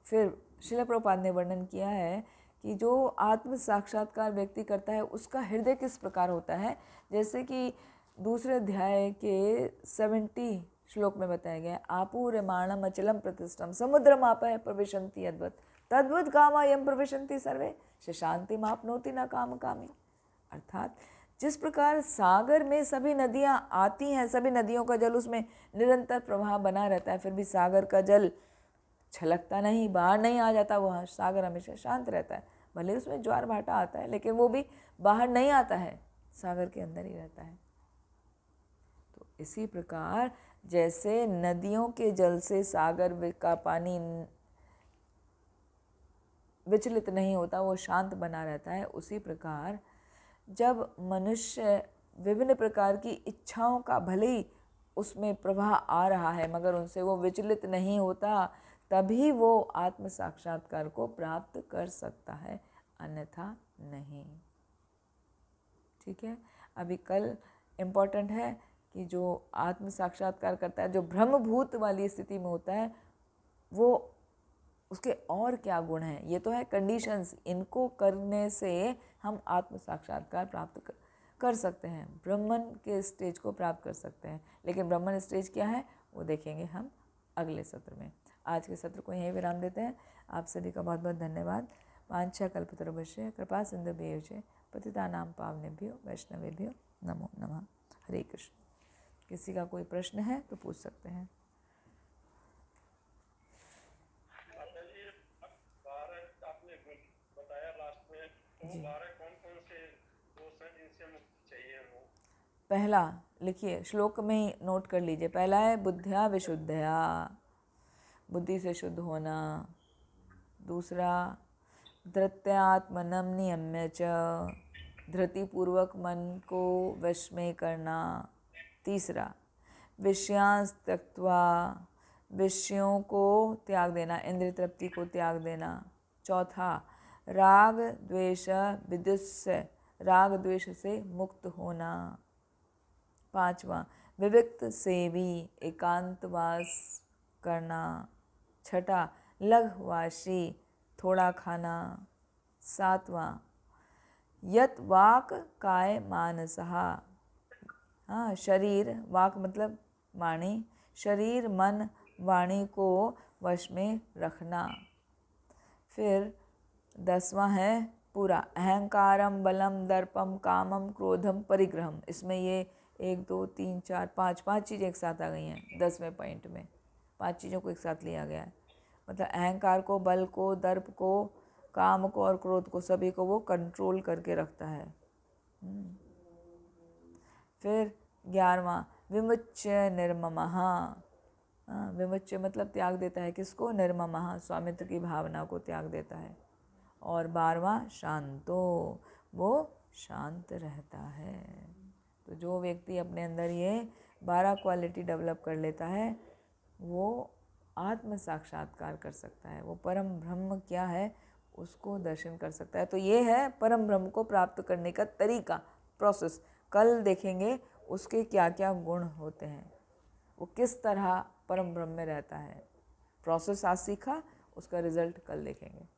A: फिर श्रील प्रभुपाद ने वर्णन किया है कि जो आत्म साक्षात्कार व्यक्ति करता है उसका हृदय किस प्रकार होता है। जैसे कि दूसरे अध्याय के 70 श्लोक में बताया गया है, आपूर्यमाणम अचलम प्रतिष्ठम समुद्रम आपः प्रविशन्ति यद्वत् तद्वत् कामा यम प्रविशन्ति सर्वे शांति मापनोति न काम कामी। अर्थात जिस प्रकार सागर में सभी नदियाँ आती हैं, सभी नदियों का जल उसमें निरंतर प्रवाह बना रहता है, फिर भी सागर का जल छलकता नहीं, बाहर नहीं आ जाता, वह सागर हमेशा शांत रहता है। भले उसमें ज्वार भाटा आता है, लेकिन वो भी बाहर नहीं आता है, सागर के अंदर ही रहता है। तो इसी प्रकार जैसे नदियों के जल से सागर का पानी विचलित नहीं होता, वो शांत बना रहता है, उसी प्रकार जब मनुष्य विभिन्न प्रकार की इच्छाओं का भले ही उसमें प्रवाह आ रहा है मगर उनसे वो विचलित नहीं होता, तभी वो आत्म साक्षात्कार को प्राप्त कर सकता है, अन्यथा नहीं। ठीक है, अभी कल इम्पॉर्टेंट है कि जो आत्म साक्षात्कार करता है, जो ब्रह्मभूत वाली स्थिति में होता है, वो उसके और क्या गुण हैं। ये तो है कंडीशंस, इनको करने से हम आत्म साक्षात्कार प्राप्त कर सकते हैं, ब्रह्मन के स्टेज को प्राप्त कर सकते हैं। लेकिन ब्रह्मन स्टेज क्या है वो देखेंगे हम अगले सत्र में। आज के सत्र को यहीं विराम देते हैं। आप सभी का बहुत बहुत धन्यवाद। वांछा कल्पतरुभ्यश्च कृपा सिन्धुभ्यो च पतितानां पावनेभ्यो वैष्णवेभ्यो नमो नमः। हरे कृष्ण। किसी का कोई प्रश्न है तो पूछ सकते हैं।
B: बताया लास्ट में, तो 12 कौन-कौन से दोष हैं जिनसे मुक्ति चाहिए हमको?
A: पहला लिखिए, श्लोक में ही नोट कर लीजिए। पहला है बुद्ध्या विशुद्धया, बुद्धि से शुद्ध होना। दूसरा धृत्यात्मनम नियम्य च, धृतिपूर्वक मन को वश में करना। तीसरा विषयांस त्यक्त्वा, विषयों को त्याग देना, इंद्रिय तृप्ति को त्याग देना। चौथा राग द्वेष विदुष्य, राग द्वेष से मुक्त होना। पांचवा विविक्त सेवी, एकांतवास करना। छठा लघवाशी, थोड़ा खाना। सातवां यत वाक काय मानसहा, हाँ शरीर, वाक मतलब वाणी, शरीर मन वाणी को वश में रखना। फिर 10वां है पूरा अहंकारम बलम दर्पम कामम क्रोधम परिग्रहम। इसमें ये 1 2 3 4 5 चीज़ें एक साथ आ गई हैं 10वें पॉइंट में। 5 चीज़ों को एक साथ लिया गया है, मतलब अहंकार को, बल को, दर्प को, काम को और क्रोध को, सभी को वो कंट्रोल करके रखता है। फिर 11वां विमुच्य निर्ममः, विमुच्य मतलब त्याग देता है किसको, निर्ममः, स्वामित्व की भावना को त्याग देता है। और 12वां शांतो, वो शांत रहता है। तो जो व्यक्ति अपने अंदर ये 12 क्वालिटी डेवलप कर लेता है वो आत्म साक्षात्कार कर सकता है, वो परम ब्रह्म क्या है उसको दर्शन कर सकता है। तो ये है परम ब्रह्म को प्राप्त करने का तरीका, प्रोसेस। कल देखेंगे उसके क्या क्या गुण होते हैं, वो किस तरह परम ब्रह्म में रहता है। प्रोसेस आज सीखा, उसका रिजल्ट कल देखेंगे।